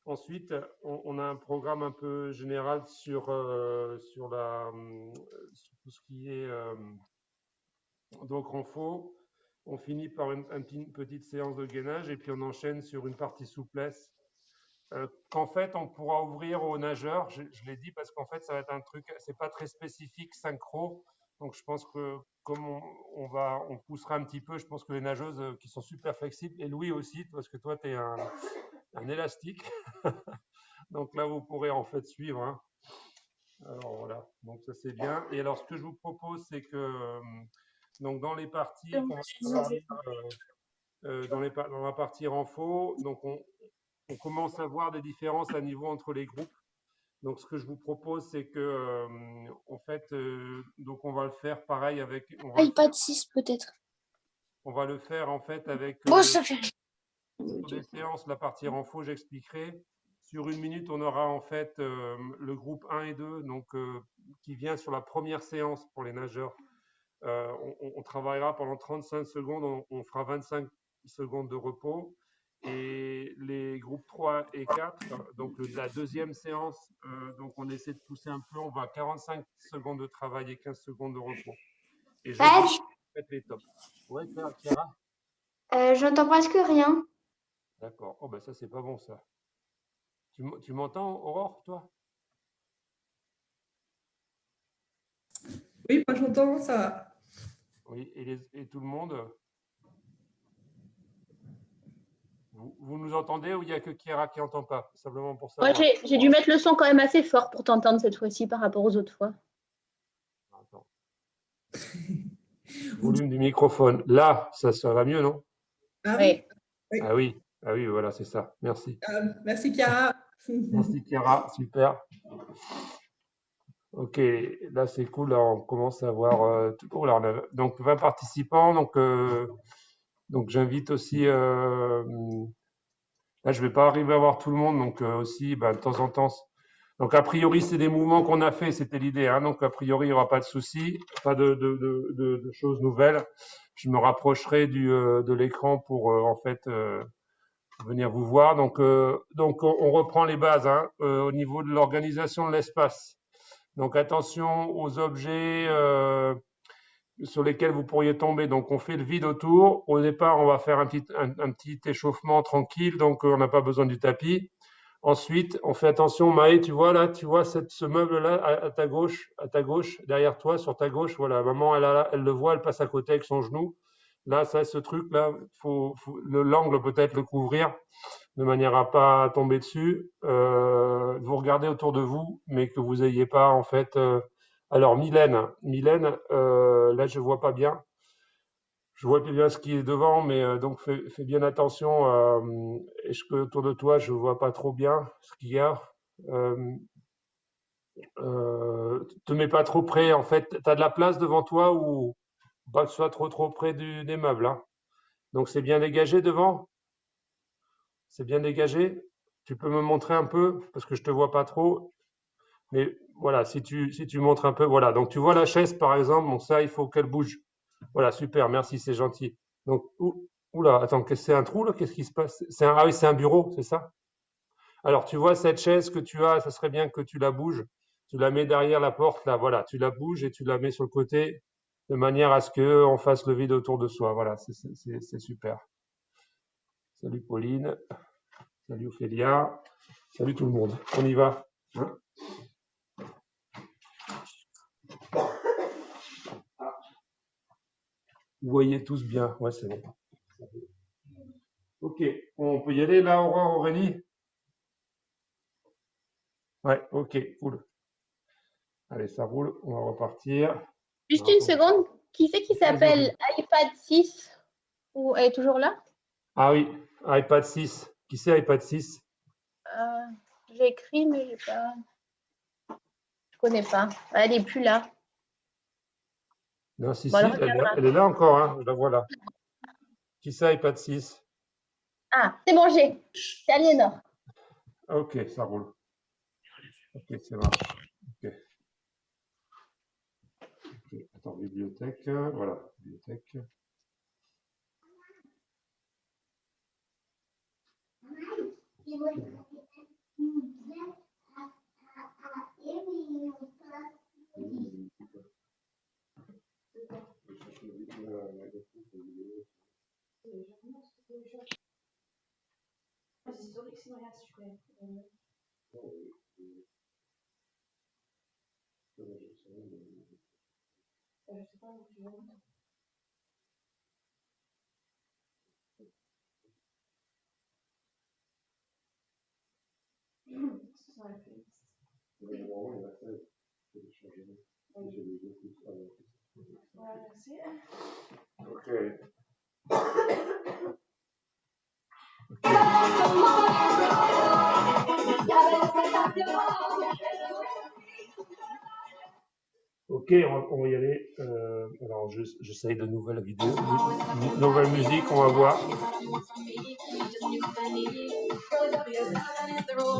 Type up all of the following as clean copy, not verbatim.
Ensuite, on a un programme un peu général sur tout ce qui est donc renfo. On finit par une petite séance de gainage et puis on enchaîne sur une partie souplesse qu'en fait on pourra ouvrir aux nageurs. Je l'ai dit parce qu'en fait ça va être un truc, c'est pas très spécifique synchro. Donc je pense que comme on poussera un petit peu, je pense que les nageuses qui sont super flexibles, et Louis aussi, parce que toi tu es un élastique. Donc là vous pourrez en fait suivre, hein. Alors voilà, donc ça c'est bien. Et alors ce que je vous propose, c'est que donc dans les parties qu'on va pouvoir lire, dans la partie renfo, donc on commence à voir des différences à niveau entre les groupes. Donc ce que je vous propose, c'est que en fait, donc on va le faire pareil avec, iPad 6 peut-être. on va le faire en fait avec Bon, ça fait. sur des séances, la partie renfo, j'expliquerai. Sur une minute, on aura en fait le groupe 1 et 2, donc qui vient sur la première séance pour les nageurs. On travaillera pendant 35 secondes, on fera 25 secondes de repos. Et les groupes 3 et 4, donc la deuxième séance, donc on essaie de pousser un peu, on va à 45 secondes de travail et 15 secondes de repos. Et je vous faites les tops. Ouais, Chiara? J'entends presque rien. D'accord. Oh, ben ça, c'est pas bon, ça. Tu m'entends, Aurore, toi? Oui, moi j'entends, ça va. Oui, et tout le monde? Vous nous entendez ou il n'y a que Chiara qui n'entend pas? Simplement pour Moi, savoir. j'ai dû mettre le son quand même assez fort pour t'entendre cette fois-ci par rapport aux autres fois. Attends. Volume du microphone. Là, ça va mieux, non? Ah oui, Oui. oui. Ah oui, ah oui, voilà, c'est ça. Merci. Merci Chiara. Merci, Chiara. Super. Ok, là, c'est cool. Là, on commence à avoir. Oh, là, on a donc 20 participants. Donc j'invite aussi. Là, je vais pas arriver à voir tout le monde. Donc, aussi, bah, de temps en temps. Donc, a priori, c'est des mouvements qu'on a fait. C'était l'idée, hein. Donc, a priori, il n'y aura pas de souci, pas de choses nouvelles. Je me rapprocherai de l'écran pour, en fait, venir vous voir. Donc on reprend les bases, hein, au niveau de l'organisation de l'espace. Donc attention aux objets sur lesquels vous pourriez tomber. Donc on fait le vide autour. Au départ, on va faire un petit échauffement tranquille, donc on n'a pas besoin du tapis. Ensuite, on fait attention, Maë, tu vois là, tu vois ce meuble-là à ta gauche, derrière toi, sur ta gauche, voilà, maman, elle le voit, elle passe à côté avec son genou. Là, ça, ce truc-là, l'angle peut-être le couvrir de manière à pas tomber dessus. Vous regardez autour de vous, mais que vous ayez pas en fait. Alors Mylène, là je vois pas bien. Je vois plus bien ce qui est devant, mais donc fais bien attention. Est-ce que autour de toi je vois pas trop bien ce qu'il y a. Euh, te mets pas trop près. En fait, tu as de la place devant toi ou pas que ce soit trop près des meubles, hein. Donc c'est bien dégagé devant. C'est bien dégagé. Tu peux me montrer un peu parce que je te vois pas trop. Mais voilà, si tu montres un peu, voilà. Donc tu vois la chaise par exemple, bon ça il faut qu'elle bouge. Voilà, super, merci, c'est gentil. Donc oula, attends, c'est un trou là, qu'est-ce qui se passe? Ah oui, c'est un bureau, c'est ça? Alors tu vois cette chaise que tu as, ça serait bien que tu la bouges. Tu la mets derrière la porte là, voilà, tu la bouges et tu la mets sur le côté de manière à ce que on fasse le vide autour de soi. Voilà, c'est super. Salut Pauline, salut Ophélia, salut tout le monde. On y va, hein? Vous voyez tous bien. Ouais, c'est bon. Ok, on peut y aller là, Aurore, Aurélie? Ouais, ok, cool. Allez, ça roule, on va repartir. Juste une seconde. Qui c'est qui Vas-y, Aurélie. s'appelle iPad 6? Ou elle est toujours là? Ah oui, iPad 6. Qui c'est iPad 6? Euh, j'ai écrit, mais je connais pas. Elle est plus là. Non, si, Bon, si, alors, elle est là encore, hein, je la vois là. Qui c'est iPad 6? ah, c'est bon, c'est Aliénor. Ok, ça roule. Ok, ça marche. Ok. Ok, attends, bibliothèque, voilà, bibliothèque. Ok. Ok, on va y aller. Alors, j'essaye de nouvelles vidéos, nouvelle musique, on va voir.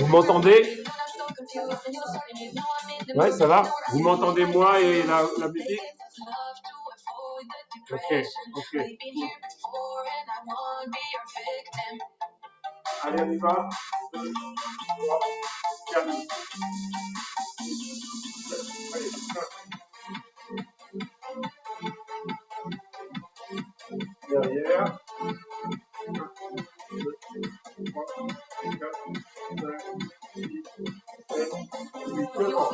Vous m'entendez? Ouais, ça va? Vous m'entendez moi et la musique? Ok, ok. Allez, on y va. 3, 4. Allez, 5. Derrière. 1, 2, 3, 4, 5, 6, 7, 8. Devant.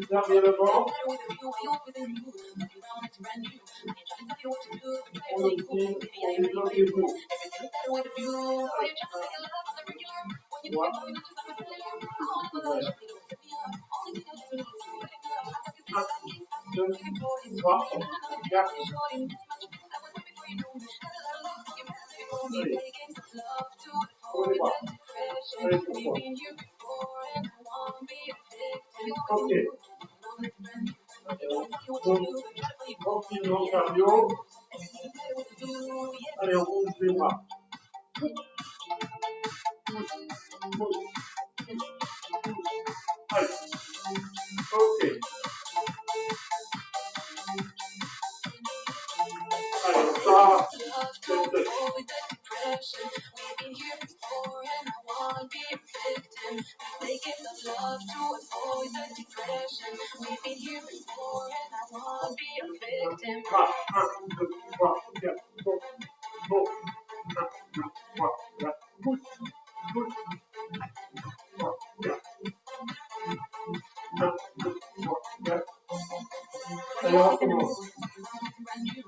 Derrière le vent. On le tire, on débloque les dos. 3, 2, 3, 4. Allez, on les bras. Allez, pourquoi? Ok. Tranquillement, cardio. Allez, on bouge les bras. Allez. Ok. Allez, on part. Allez, on commence.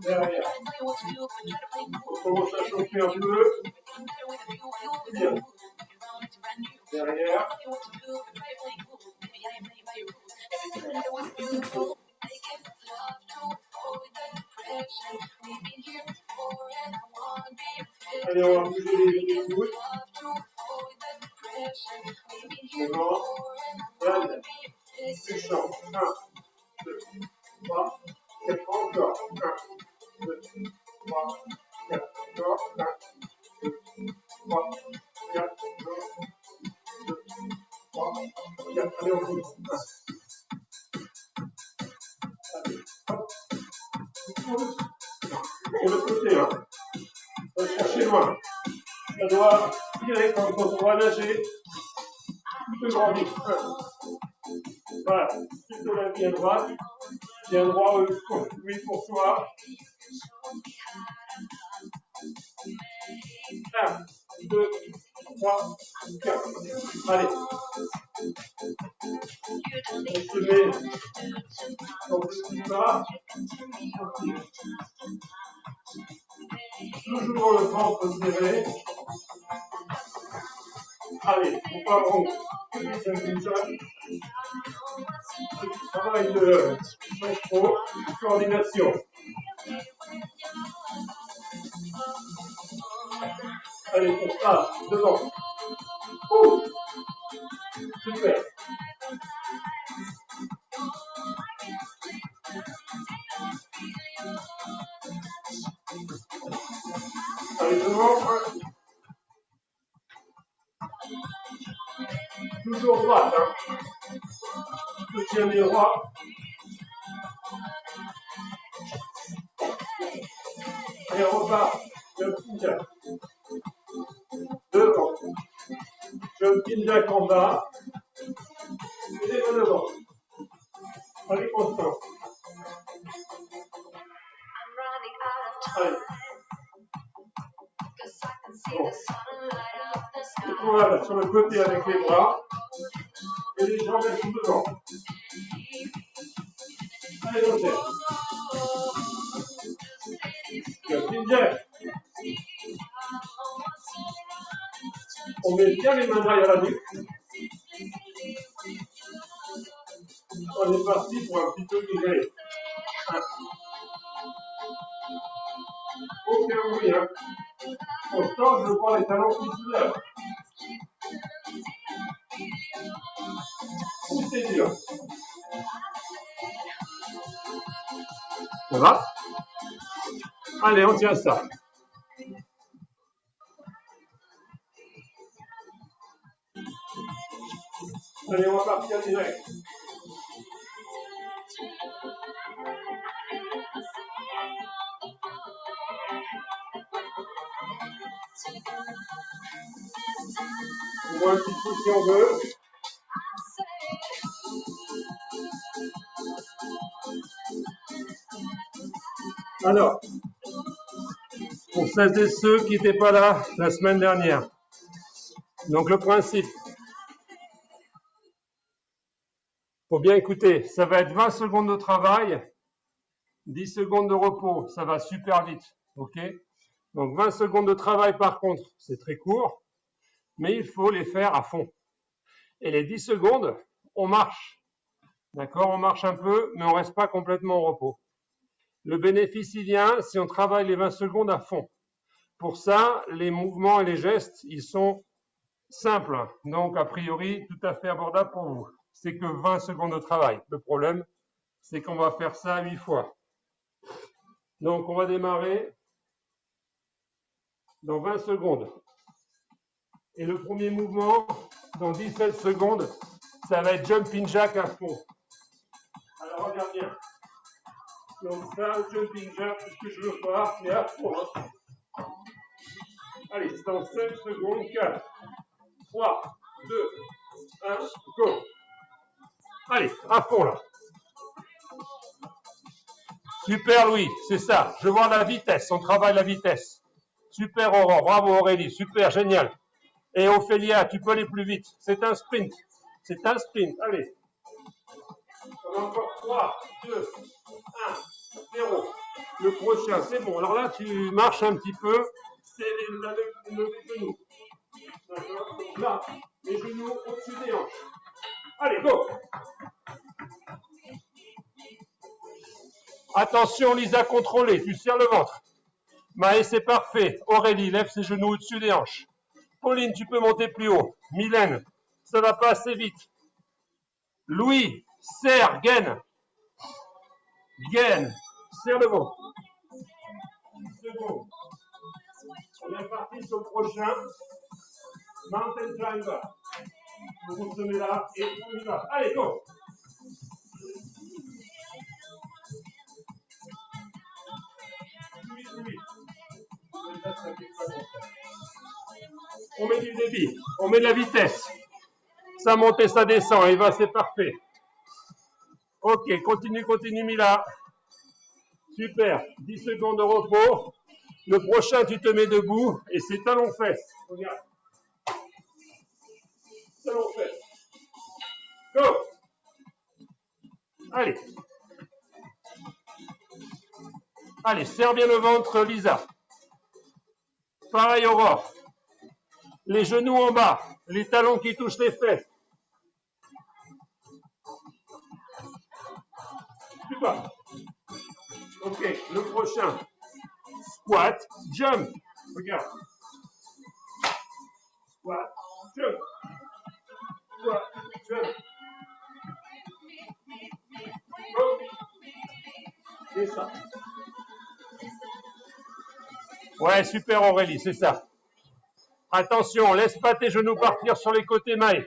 Derrière. On commence à chauffer un peu. Bien. Derrière. Allez, on va bouger les coudes. Devant. Derrière. Touchant. 1, 2, 3, 4. Encore. 1, 2, 3, 4. Encore. 1, 2, 3, 4. 2, 3, 4. Allez, on bouge. Allez, hop. Sur le côté, hein. On va chercher loin. Ça doit tirer quand on va nager. Plutôt grand vite. Voilà. Plutôt la pied droite. Pied droit, oui, pour soi. 1, 2, 3, 4. Allez. On se met dans le climat. Toujours le ventre serré. Allez, on part en petit travail de coordination. Allez, on part devant. Super. Allez, devant. Toujours droite. Hein. Je tiens les droits. Allez, on repart. Jumping jack. Devant. Jumping jack en bas. Et les mains devant. Allez, constant. Allez. Bon. Voilà, sur le côté avec les bras. Et les jambes, elles sont devant. Allez, on tient. Ginger. On met bien les mains derrière la nuque. On est parti pour un petit peu migrer. Aucun bruit, hein. Pourtant, je vois les talons qui se lèvent. C'est dur. Ça va? Allez, on tient ça. Allez, on va partir direct. On voit un petit coup si on veut. Alors, pour celles et ceux qui n'étaient pas là la semaine dernière, donc le principe, faut bien écouter, ça va être 20 secondes de travail, 10 secondes de repos, ça va super vite, ok? Donc 20 secondes de travail par contre, c'est très court, mais il faut les faire à fond. Et les 10 secondes, on marche, d'accord? On marche un peu, mais on ne reste pas complètement au repos. Le bénéfice, il vient si on travaille les 20 secondes à fond. Pour ça, les mouvements et les gestes, ils sont simples, donc a priori tout à fait abordables pour vous. C'est que 20 secondes de travail. Le problème, c'est qu'on va faire ça 8 fois. Donc on va démarrer dans 20 secondes. Et le premier mouvement, dans 17 secondes, ça va être jumping jack à fond. Alors regarde bien. Donc ça, jumping jack, c'est ce que je veux voir, mais à fond. Hein. Allez, c'est dans 5 secondes, 4, 3, 2, 1, go. Allez, à fond là. Super Louis, c'est ça. Je vois la vitesse, on travaille la vitesse. Super Aurore, bravo Aurélie, super, génial. Et Ophélia, tu peux aller plus vite. C'est un sprint. C'est un sprint. Allez. On a encore 3, 2, 1, 0. Le prochain, c'est bon. Alors là, tu marches un petit peu. C'est le genou. D'accord? Donc là, les genoux au-dessus des hanches. Allez, go! Attention, Lisa, contrôlée. Tu serres le ventre. Maë, c'est parfait. Aurélie, lève ses genoux au-dessus des hanches. Pauline, tu peux monter plus haut. Mylène, ça va pas assez vite. Louis, serre, gaine. Gaine, serre le ventre. 10 secondes. On est parti sur le prochain. Mountain climber. On se met là et on y va. Allez, go! On met du débit, on met de la vitesse. Ça monte et ça descend, et va, c'est parfait. Ok, continue, Mila. Super, 10 secondes de repos. Le prochain, tu te mets debout et c'est talon-fesse. Regarde. Talon-fesse. Go! Allez. Allez, serre bien le ventre, Lisa. Pareil, Aurore. Les genoux en bas, les talons qui touchent les fesses. Super. Ok, le prochain. Squat, jump. Regarde. Squat, jump. Squat, jump. Go. C'est ça. Ouais, super Aurélie, c'est ça. Attention, laisse pas tes genoux partir sur les côtés, Maë.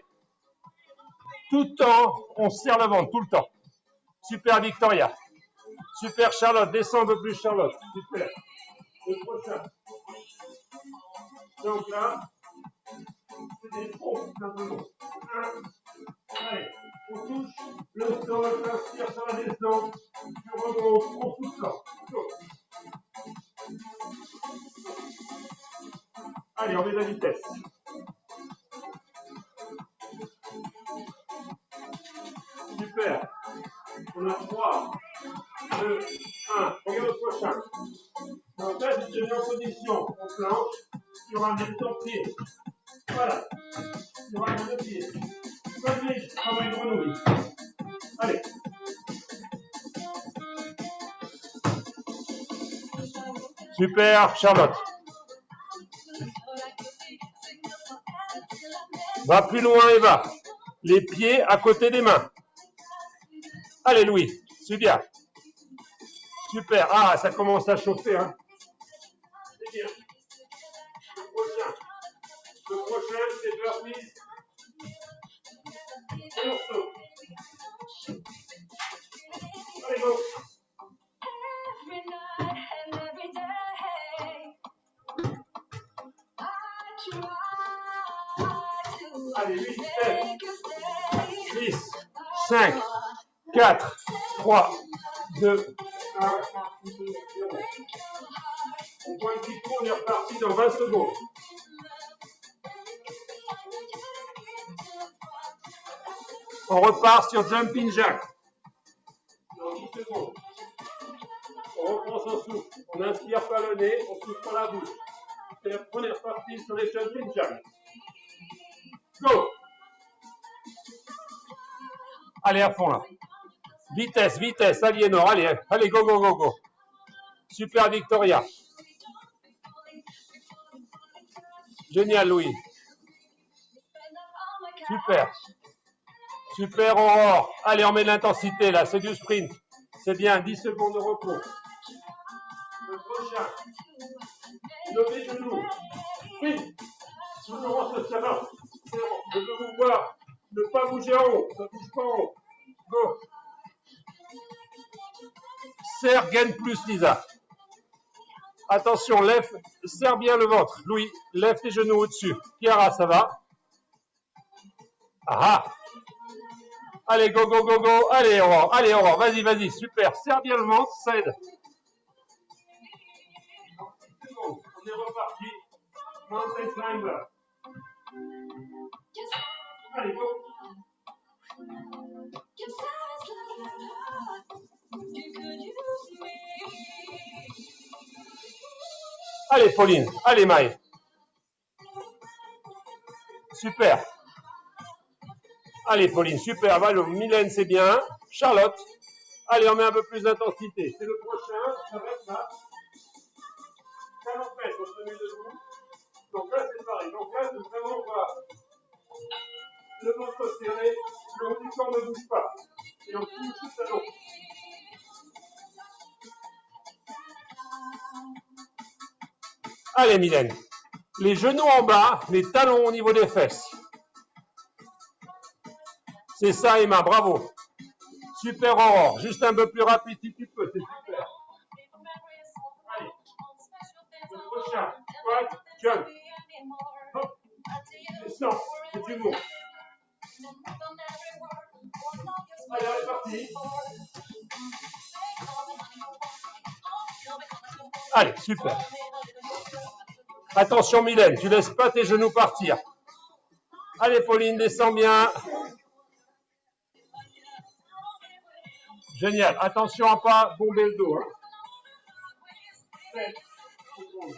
Tout le temps, on serre le ventre, tout le temps. Super Victoria. Super Charlotte, descends un peu plus Charlotte. Super. Le prochain. Donc là, c'est des pompes, simplement. Allez, on touche le sol, on inspire sur la descente, tu remontes, on pousse là. Go. Allez, on met de la vitesse. Super. On a 3, 2, 1. Regarde le prochain. Donc là, si tu mets en position, on planche, tu ramènes ton pied. Voilà. Tu ramènes le pied. Comme une grenouille. Allez. Super, Charlotte. Va plus loin, Eva. Les pieds à côté des mains. Allez, Louis. C'est bien. Super. Ah, ça commence à chauffer, hein. C'est bien. Le prochain, c'est burpees. Morceau. Allez, go. Allez, 8, 7, 6, 5, 4, 3, 2, 1. On voit un petit coup, on est reparti dans 20 secondes. On repart sur Jumping Jack. Dans 10 secondes. On reprend son souffle. On inspire par le nez, on souffle par la bouche. Et après, on est reparti sur les Jumping Jack. Go! Allez, à fond là. Vitesse, vitesse, Aliénor, allez, allez, go, go, go, go. Super Victoria. Génial, Louis. Super. Super, Aurore. Allez, on met de l'intensité là, c'est du sprint. C'est bien, 10 secondes de repos. Le prochain. Levez les genoux. Oui. Toujours en ça va. Je veux vous voir. Ne pas bouger en haut. Ça ne bouge pas en haut. Go. Serre, gaine plus, Lisa. Attention, lève, serre bien le ventre. Louis, lève tes genoux au-dessus. Chiara, ça va? Ah. Allez, go, go, go, go. Allez, Aurore. Allez, Aurore. Vas-y, vas-y. Super. Serre bien le ventre, ça aide. On est reparti. Mountain climber. Allez, go. Allez, Pauline. Allez, Maï. Super. Allez, Pauline. Super. Valou. Mylène, c'est bien. Charlotte. Allez, on met un peu plus d'intensité. C'est le prochain. Ça va être là. Ça l'empêche. On se met debout. Donc là, c'est pareil. Donc là, c'est vraiment voir le ventre serré. Le haut du corps ne bouge pas. Et on touche tout le talon. Allez, Mylène. Les genoux en bas, les talons au niveau des fesses. C'est ça, Emma, bravo. Super, Aurore. Juste un peu plus rapide si tu peux, c'est super. Allez. Le prochain. Squat, jump. Hop. Descends. Et tu montes. Allez, on est parti. Allez, super. Attention, Mylène, tu laisses pas tes genoux partir. Allez, Pauline, descends bien. Génial. Attention à pas bomber le dos. Hein. 7 secondes.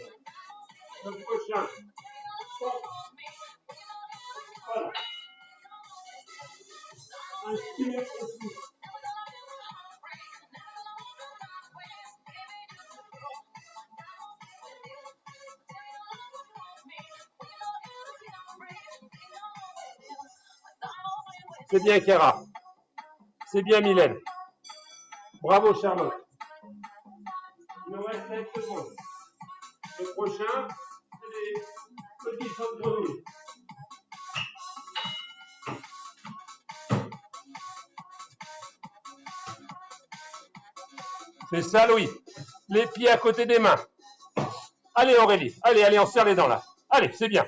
Le prochain. Voilà. Inspire et souffle. C'est bien, Chiara. C'est bien, Mylène. Bravo, Charlotte. Il nous reste 5 secondes. Le prochain, c'est les petits sauts de grenouille. C'est ça, Louis. Les pieds à côté des mains. Allez, Aurélie. Allez, allez, on serre les dents là. Allez, c'est bien.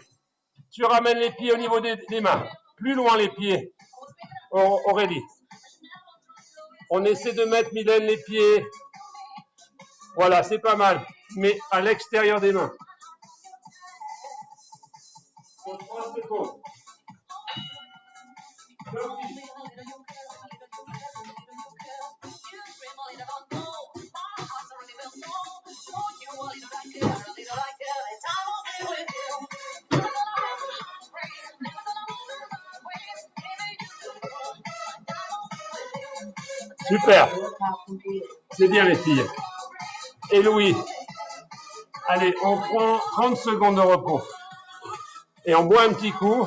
Tu ramènes les pieds au niveau des mains. Plus loin les pieds. Aurélie. On essaie de mettre, Mylène, les pieds. Voilà, c'est pas mal. Mais à l'extérieur des mains. Pour 3 secondes. Super. C'est bien les filles. Et Louis. Allez, on prend 30 secondes de repos. Et on boit un petit coup.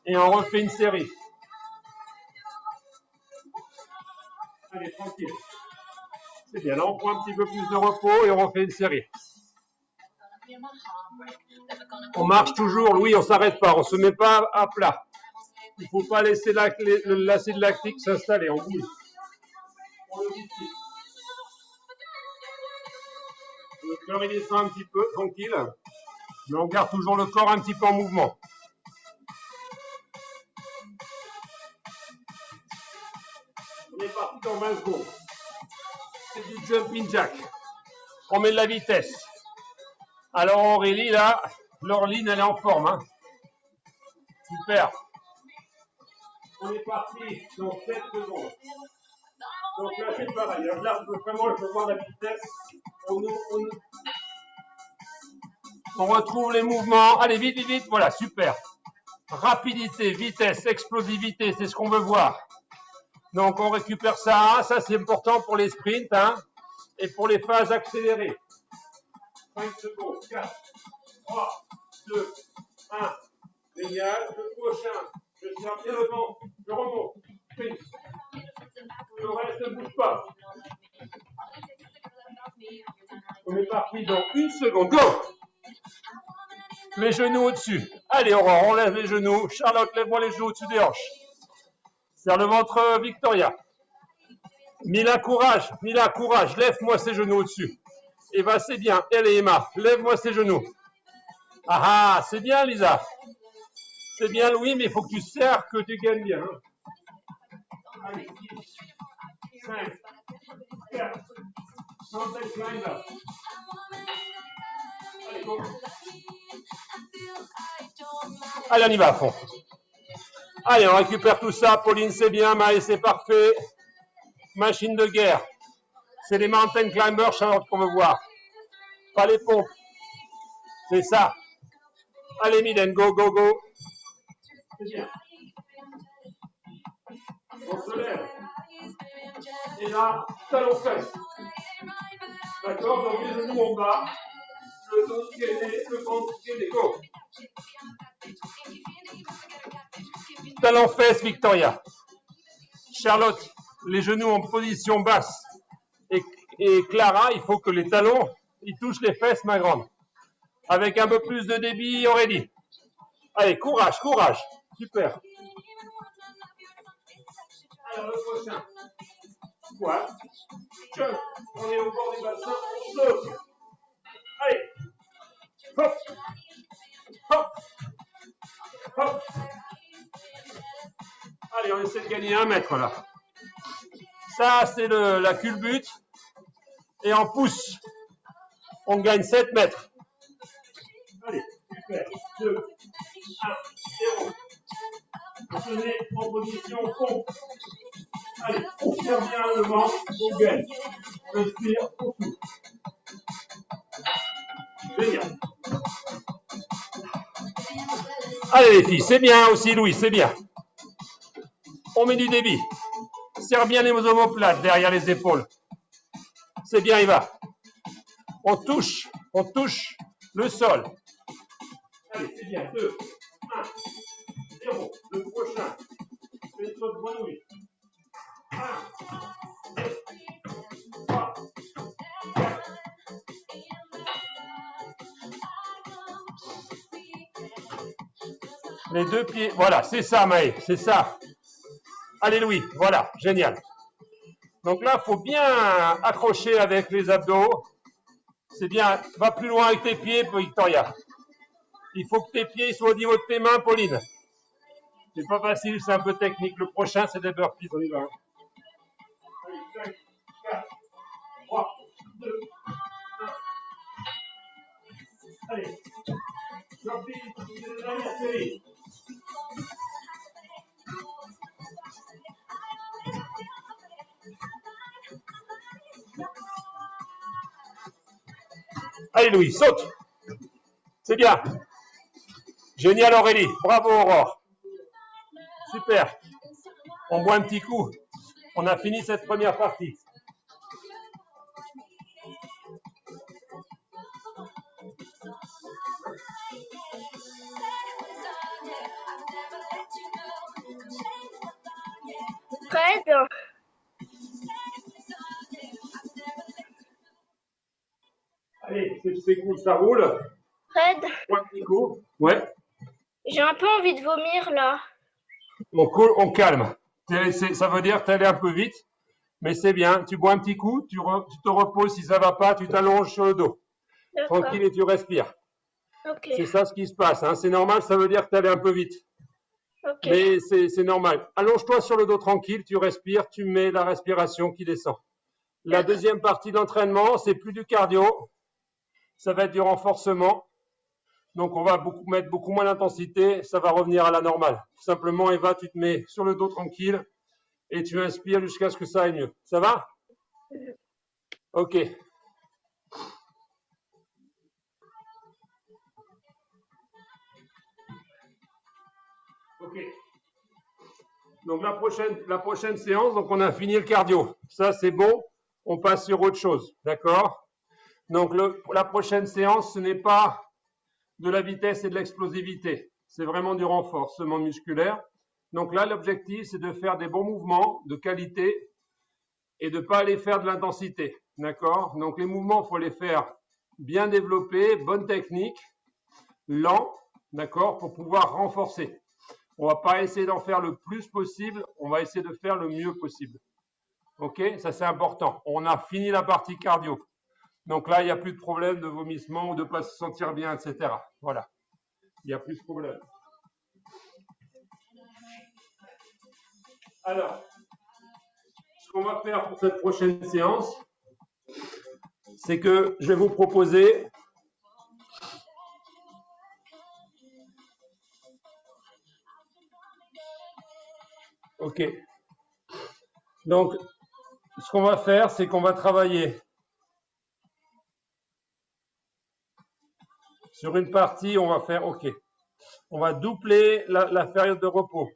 Et on refait une série. Allez, tranquille. C'est bien. Là, on prend un petit peu plus de repos et on refait une série. On marche toujours, Louis, on ne s'arrête pas. On ne se met pas à plat. Il ne faut pas laisser l'acide lactique s'installer. On bouge. Le cœur, il descend un petit peu, tranquille. Mais on garde toujours le corps un petit peu en mouvement. On est parti dans 20 secondes. C'est du jumping jack. On met de la vitesse. Alors Aurélie, là, Laureline, elle est en forme. Hein. Super. On est parti dans 7 secondes. Donc là, c'est pareil. Là, vraiment, je veux voir la vitesse. On retrouve les mouvements. Allez, vite, vite, vite. Voilà, super. Rapidité, vitesse, explosivité, c'est ce qu'on veut voir. Donc, on récupère ça. Ça, c'est important pour les sprints hein, et pour les phases accélérées. 5 secondes. 4, 3, 2, 1. Génial. Le prochain. Je serre bien le vent. Je remonte. Sprint. Le reste ne bouge pas. On est parti dans 1 seconde. Go! Les genoux au-dessus. Allez, Aurore, on lève les genoux. Charlotte, lève-moi les genoux au-dessus des hanches. Serre le ventre, Victoria. Mila, courage. Mila, courage. Lève-moi ces genoux au-dessus. Eva, c'est bien. Allez, Emma, lève-moi ces genoux. Ah ah, c'est bien, Lisa. C'est bien, Louis, mais il faut que tu serres, que tu gagnes bien. Hein. Allez, 6, 5, 4, mountain climber. Allez, go. Allez, on y va à fond. Allez, on récupère tout ça. Pauline, c'est bien. Maë, c'est parfait. Machine de guerre. C'est les mountain climbers, Charlotte, qu'on veut voir. Pas les pompes. C'est ça. Allez, Mylène, go, go, go. C'est bien. On se lève. Et là, talon fesse. D'accord? Donc les genoux en bas. Le dos gainé, le ventre gainé. Go. Talon fesse, Victoria. Charlotte, les genoux en position basse. Et Clara, il faut que les talons, ils touchent les fesses, ma grande. Avec un peu plus de débit, Aurélie. Allez, courage, courage. Super. Alors, le prochain. Squat. Jump. On est au bord du bassin. On saute. Allez. Hop. Hop. Hop. Allez, on essaie de gagner 1 mètre, là. Ça, c'est la culbute. Et en pouce, on gagne 7 mètres. Allez, super. 2, 1, 0. Tenez en position pompe. Allez, on serre bien le ventre, on gagne. On respire, on souffle. Génial. Allez les filles, c'est bien aussi Louis, c'est bien. On met du débit. Serre bien les omoplates derrière les épaules. C'est bien, Eva. On touche le sol. Allez, c'est bien. 2, 1, 0. Le prochain. Fais une saute grenouille. 1, 2, 3, 4. Les 2 pieds. Voilà, c'est ça, Maë. C'est ça. Allez, Louis. Voilà, génial. Donc là, il faut bien accrocher avec les abdos. C'est bien. Va plus loin avec tes pieds, Victoria. Il faut que tes pieds soient au niveau de tes mains, Pauline. C'est pas facile, c'est un peu technique. Le prochain, c'est des burpees. On y va. Allez, 5, 4, 3, 2, 1. Allez. Sophie, c'est la dernière série. Allez Louis, saute. C'est bien. Génial Aurélie. Bravo Aurore. Super. On boit un petit coup. On a fini cette première partie. Très bien. Allez, c'est cool, ça roule. Fred, Un petit coup. Ouais. j'ai un peu envie de vomir là. On calme. Ça veut dire que tu allais un peu vite, mais c'est bien. Tu bois un petit coup, tu te reposes. Si ça va pas, tu t'allonges sur le dos. D'accord. Tranquille et tu respires. Ok. C'est ça ce qui se passe. Hein. C'est normal, ça veut dire que tu allais un peu vite. Ok. Mais c'est normal. Allonge-toi sur le dos tranquille, tu respires, tu mets la respiration qui descend. La deuxième partie d'entraînement, c'est plus du cardio, ça va être du renforcement. Donc on va mettre beaucoup moins d'intensité, ça va revenir à la normale. Tout simplement, Eva, tu te mets sur le dos tranquille et tu inspires jusqu'à ce que ça aille mieux. Ça va? Ok. Ok. Donc la prochaine séance, donc on a fini le cardio. Ça c'est bon, on passe sur autre chose, d'accord? Donc la prochaine séance, ce n'est pas de la vitesse et de l'explosivité, c'est vraiment du renforcement musculaire. Donc là, l'objectif, c'est de faire des bons mouvements de qualité et de ne pas aller faire de l'intensité, d'accord? Donc les mouvements, il faut les faire bien développés, bonne technique, lent, d'accord, pour pouvoir renforcer. On va pas essayer d'en faire le plus possible, on va essayer de faire le mieux possible. Ok, ça c'est important. On a fini la partie cardio. Donc là, il n'y a plus de problème de vomissement ou de ne pas se sentir bien, etc. Voilà, il n'y a plus de problème. Alors, ce qu'on va faire pour cette prochaine séance, c'est que je vais vous proposer ok. Donc, ce qu'on va faire, c'est qu'on va travailler sur une partie, on va faire ok. On va doubler la période de repos.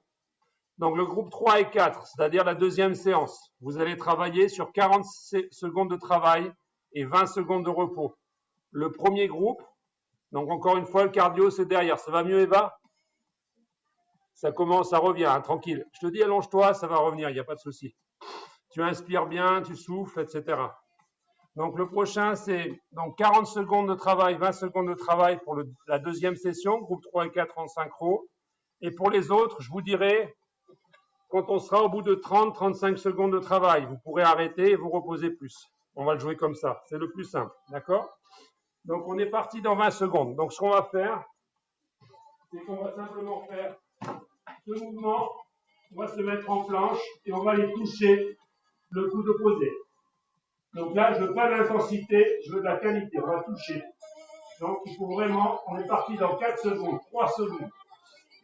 Donc, le groupe 3 et 4, c'est-à-dire la deuxième séance, vous allez travailler sur 40 secondes de travail et 20 secondes de repos. Le premier groupe, donc encore une fois, le cardio, c'est derrière. Ça va mieux, Eva? Ça commence, ça revient, hein, tranquille. Je te dis, allonge-toi, ça va revenir, il n'y a pas de souci. Tu inspires bien, tu souffles, etc. Donc, le prochain, c'est donc 40 secondes de travail, 20 secondes de travail pour la deuxième session, groupe 3 et 4 en synchro. Et pour les autres, je vous dirai, quand on sera au bout de 30-35 secondes de travail, vous pourrez arrêter et vous reposer plus. On va le jouer comme ça, c'est le plus simple, d'accord? Donc, on est parti dans 20 secondes. Donc, ce qu'on va faire, c'est qu'on va simplement faire ce mouvement, on va se mettre en planche et on va aller toucher le coude opposé. Donc là, je veux pas d'intensité, je veux de la qualité, on va toucher. Donc il faut vraiment, on est parti dans 4 secondes, 3 secondes.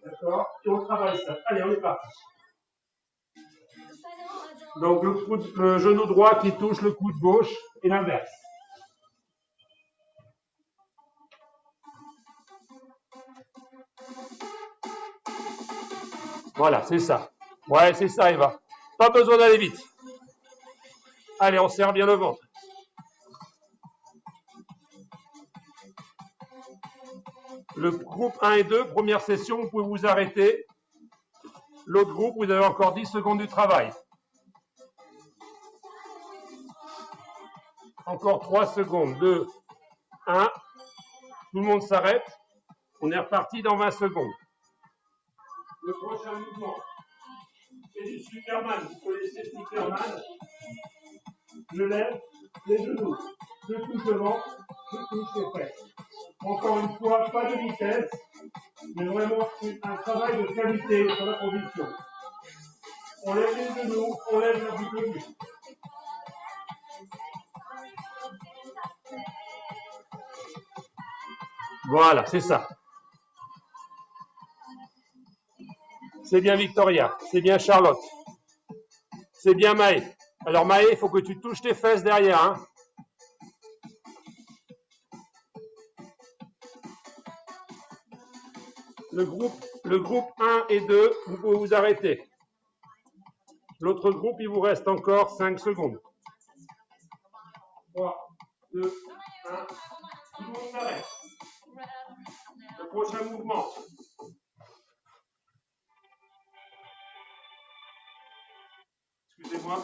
D'accord? Et on travaille ça. Allez, on est parti. Donc le genou droit qui touche le coude gauche et l'inverse. Voilà, c'est ça. Ouais, c'est ça, Eva. Pas besoin d'aller vite. Allez, on serre bien le ventre. Le groupe 1 et 2, première session, vous pouvez vous arrêter. L'autre groupe, vous avez encore 10 secondes du travail. Encore 3 secondes. 2, 1. Tout le monde s'arrête. On est reparti dans 20 secondes. Le prochain mouvement, c'est du Superman. Vous connaissez Superman. Je lève les genoux. Je touche devant. Je touche les fesses. Encore une fois, pas de vitesse, mais vraiment un travail de qualité sur la position. On lève les genoux, on lève la boucle de muscle. Voilà, c'est ça. C'est bien Victoria. C'est bien Charlotte. C'est bien Maë. Alors Maë, il faut que tu touches tes fesses derrière. Hein. Le groupe 1 et 2, vous pouvez vous arrêter. L'autre groupe, il vous reste encore 5 secondes. 3, 2, 1. Tout le monde s'arrête. Le prochain mouvement. Excusez-moi.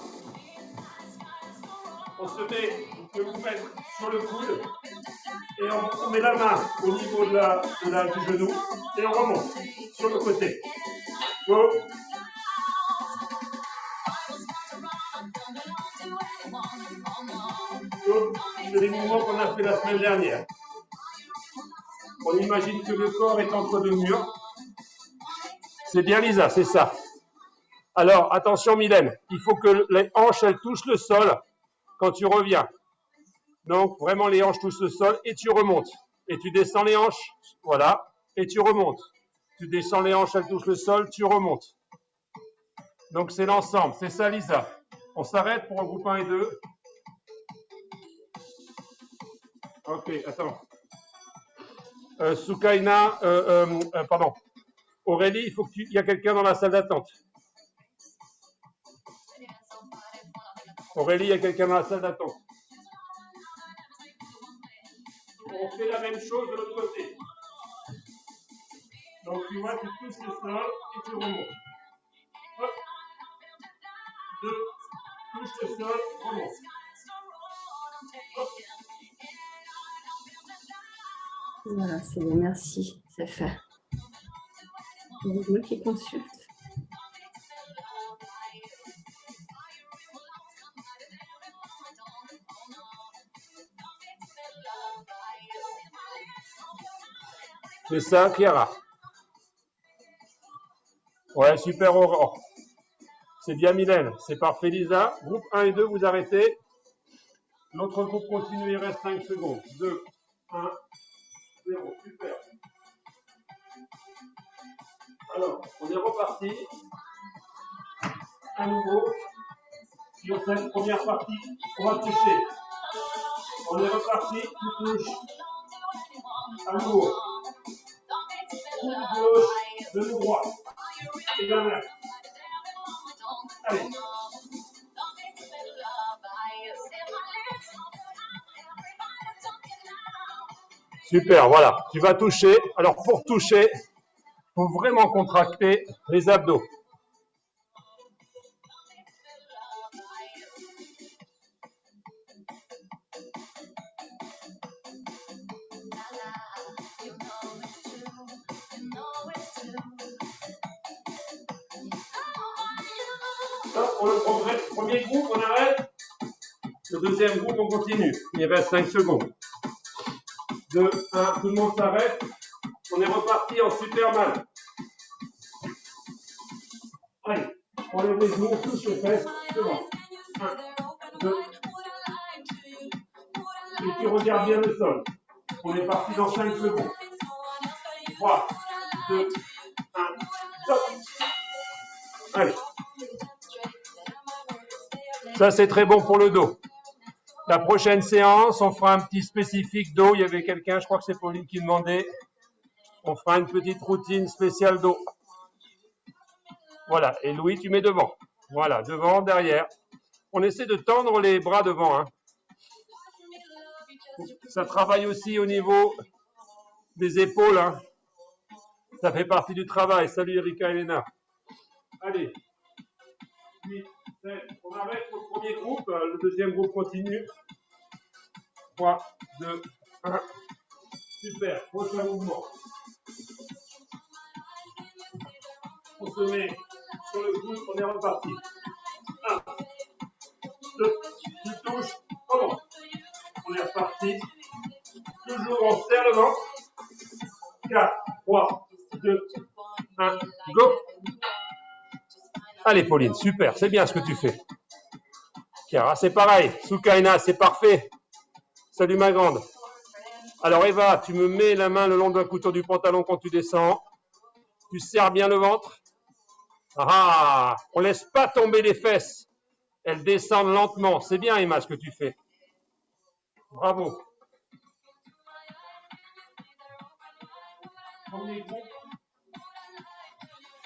On se met, vous pouvez vous mettre sur le coude et on met la main au niveau du genou et on remonte sur le côté. Go. Go. C'est les mouvements qu'on a fait la semaine dernière. On imagine que le corps est entre deux murs. C'est bien Lisa, c'est ça. Alors, attention Mylène, il faut que les hanches, elles touchent le sol quand tu reviens. Donc, vraiment, les hanches touchent le sol et tu remontes. Et tu descends les hanches, voilà, et tu remontes. Tu descends les hanches, elles touchent le sol, tu remontes. Donc, c'est l'ensemble, c'est ça Lisa. On s'arrête pour un groupe 1 et 2. Ok, attends. Soukaina, pardon. Aurélie, il faut qu'il y a quelqu'un dans la salle d'attente. Aurélie, il y a quelqu'un dans la salle d'attente. On fait la même chose de l'autre côté. Donc tu vois, tu touches le sol et tu remontes. Hop. 2, touche le sol, remonte. Hop. Voilà, c'est bon, merci, c'est fait. Moi qui consulte. C'est ça, Chiara. Ouais, super Aurore. C'est bien Mylène. C'est parfait Lisa. Groupe 1 et 2, vous arrêtez. L'autre groupe continue, il reste 5 secondes. 2, 1, 0. Super. Alors, on est reparti. À nouveau. Sur cette première partie, on va toucher. On est reparti. Tu touches. À nouveau. Coude gauche, genou droit. Et la main. Allez. Super, voilà. Tu vas toucher. Alors, pour toucher, il faut vraiment contracter les abdos. Pour le premier groupe, on arrête. Le deuxième groupe, on continue. Il reste 5 secondes. 2, 1, tout le monde s'arrête. On est reparti en Superman. Allez, on lève les genoux, on touche les fesses. Devant. 1, 2. Et tu regardes bien le sol. On est parti dans 5 secondes. 3, 2, 1, stop. Allez. Ça, c'est très bon pour le dos. La prochaine séance, on fera un petit spécifique dos. Il y avait quelqu'un, je crois que c'est Pauline qui demandait. On fera une petite routine spéciale dos. Voilà. Et Louis, tu mets devant. Voilà, devant, derrière. On essaie de tendre les bras devant. Hein. Ça travaille aussi au niveau des épaules. Hein. Ça fait partie du travail. Salut Erika et Elena. Allez. 8, 7. On arrête pour le premier groupe. Le deuxième groupe continue. 3, 2, 1. Super. Prochain mouvement. On se met sur le coude. On est reparti. 1, 2, tu touches. Comment? On est reparti. Toujours on serre le ventre. 4, 3, 2, 1. Go. Allez Pauline, super, c'est bien ce que tu fais. Chiara, c'est pareil. Soukaina, c'est parfait. Salut ma grande. Alors Eva, tu me mets la main le long d'un couteau du pantalon quand tu descends. Tu serres bien le ventre. Ah, on laisse pas tomber les fesses. Elles descendent lentement. C'est bien, Emma, ce que tu fais. Bravo. Premier groupe.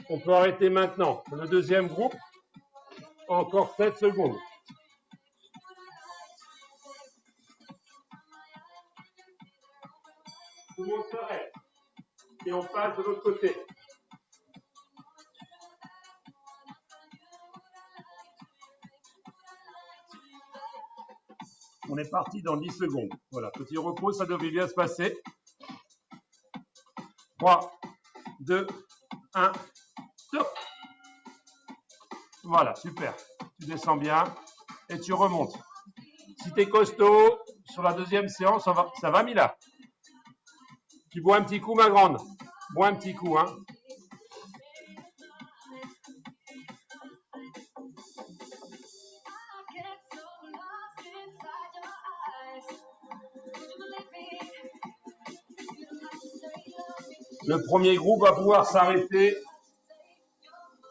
On peut arrêter maintenant. Le deuxième groupe, encore 7 secondes. Tout le monde s'arrête. Et on passe de l'autre côté. On est parti dans 10 secondes. Voilà, petit repos, ça devrait bien se passer. 3, 2, 1, stop. Voilà, super. Tu descends bien et tu remontes. Si tu es costaud, sur la deuxième séance, ça va Mila? Tu bois un petit coup, ma grande? Bois un petit coup, hein. Le premier groupe va pouvoir s'arrêter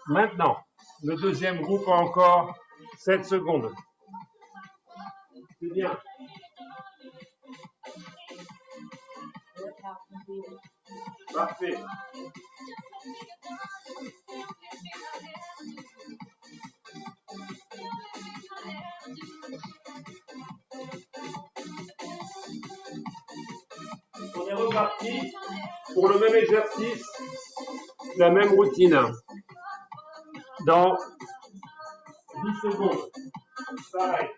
maintenant. Le deuxième groupe a encore 7 secondes. C'est bien. Parfait. On est reparti pour le même exercice, la même routine. Dans 10 secondes. Pareil.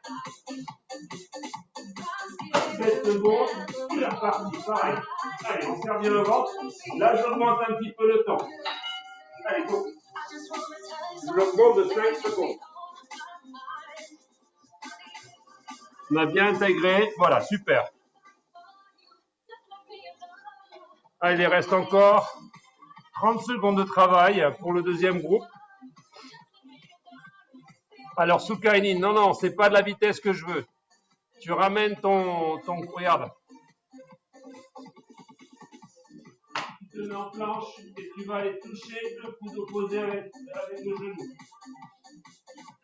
7 secondes, c'est reparti. Pareil. Allez, on serre bien le ventre. Là, j'augmente un petit peu le temps. Allez, go. Je l'augmente de 5 secondes. On a bien intégré. Voilà, super. Allez, il reste encore 30 secondes de travail pour le deuxième groupe. Alors, Soukaini, non, c'est pas de la vitesse que je veux. Tu ramènes ton regarde. Tu te mets en planche et tu vas aller toucher le coude opposé avec le genou.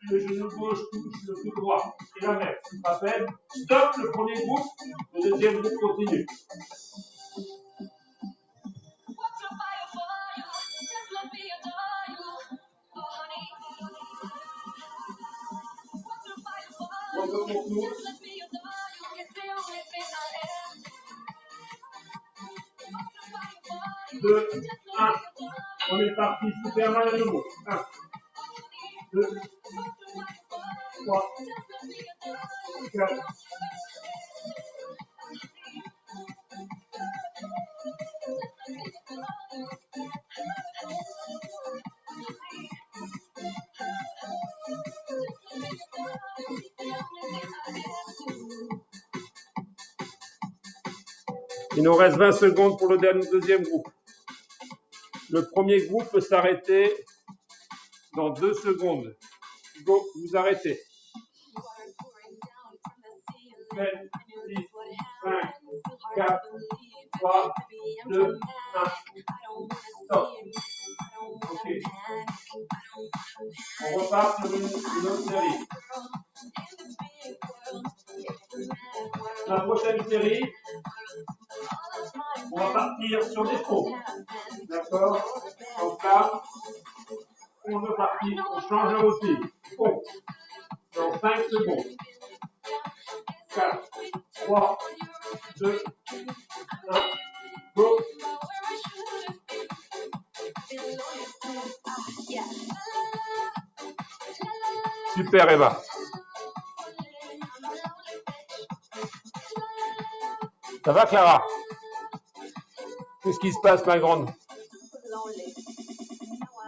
Le genou gauche touche le coude droit. Et l'inverse. Tu te rappelles? Stop le premier groupe, le deuxième groupe continue. Deux, un. On est parti. Superman à nouveau. 1, 2, 3, 4. Il nous reste 20 secondes pour le deuxième groupe. Le premier groupe peut s'arrêter dans 2 secondes. Go, vous arrêtez. 7, 6, 5, 4, 3, 2, 1. Stop. Ok. On repart sur une autre série. La prochaine série, on va partir sur des sauts. D'accord? Donc là, on repartit, on change le routine. Bon. Dans 5 secondes. 4, 3, 2, 1, go! Super Eva. Ça va Clara? Qu'est-ce qui se passe ma grande?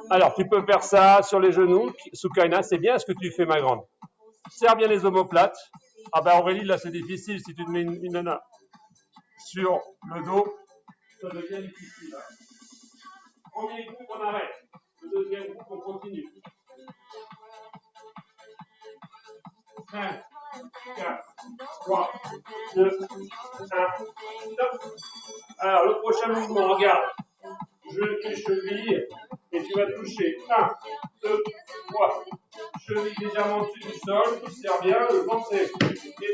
Alors tu peux faire ça sur les genoux, Soukaina, c'est bien ce que tu fais ma grande. Serre bien les omoplates. Ah ben Aurélie là c'est difficile si tu te mets une nana sur le dos, ça devient difficile. Hein. Premier groupe on arrête, le deuxième groupe on continue. 5, 4, 3, 2, 1, stop. Alors, le prochain mouvement, regarde. Je tes chevilles et tu vas toucher 1, 2, 3. Cheville légèrement au-dessus du sol, tu serres bien, le ventre est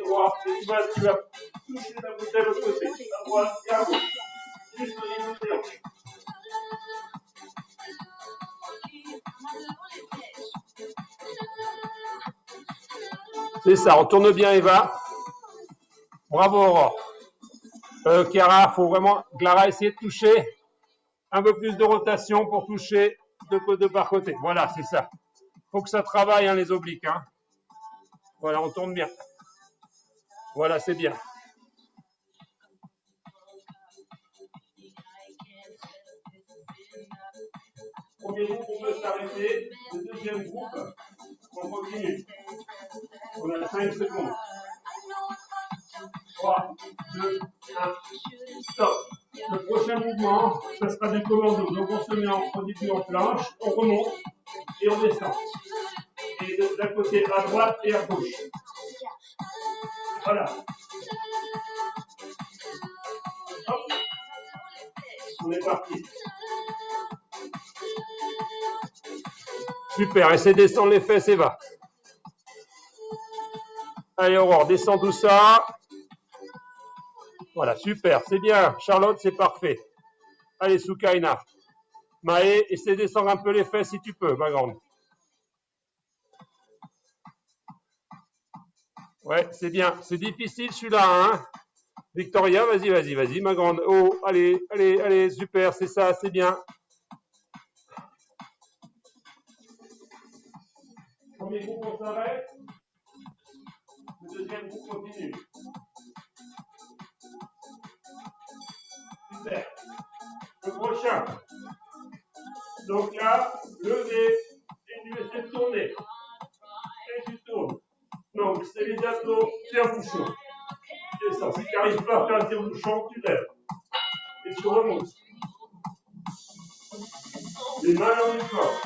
droit. Et tu vas toucher ta bouteille de l'autre côté. À droite et à gauche. Juste au niveau des hanches. C'est ça, on tourne bien Eva. Bravo Aurore. Chiara, il faut vraiment, Clara, essayer de toucher. Un peu plus de rotation pour toucher de par côté. Voilà, c'est ça. Il faut que ça travaille, hein, les obliques. Hein. Voilà, on tourne bien. Voilà, c'est bien. Premier groupe, on peut s'arrêter. Le deuxième groupe, on continue. On a 5 secondes. 3, 2, 1, stop. Le prochain mouvement, ça sera du commando. Donc on se met au début en planche, on remonte et on descend. Et d'un côté à droite et à gauche. Voilà. Hop. On est parti. Super, essaie de descendre les fesses et va. Allez Aurore, descends tout ça. Voilà, super, c'est bien. Charlotte, c'est parfait. Allez, Soukaina. Maë, essaie de descendre un peu les fesses si tu peux, ma grande. Ouais, c'est bien. C'est difficile celui-là, hein. Victoria, vas-y, ma grande. Oh, allez, super, c'est ça, c'est bien. Premier groupe, on s'arrête. Le deuxième groupe continue. Super. Le prochain. Donc là, lever et tu essaies de tourner. Et tu tournes. Donc, c'est les abdos, tire-bouchon. Tu descends. Si tu n'arrives pas à faire un tire-bouchon, tu lèves. Et tu remontes. Les mains dans le corps.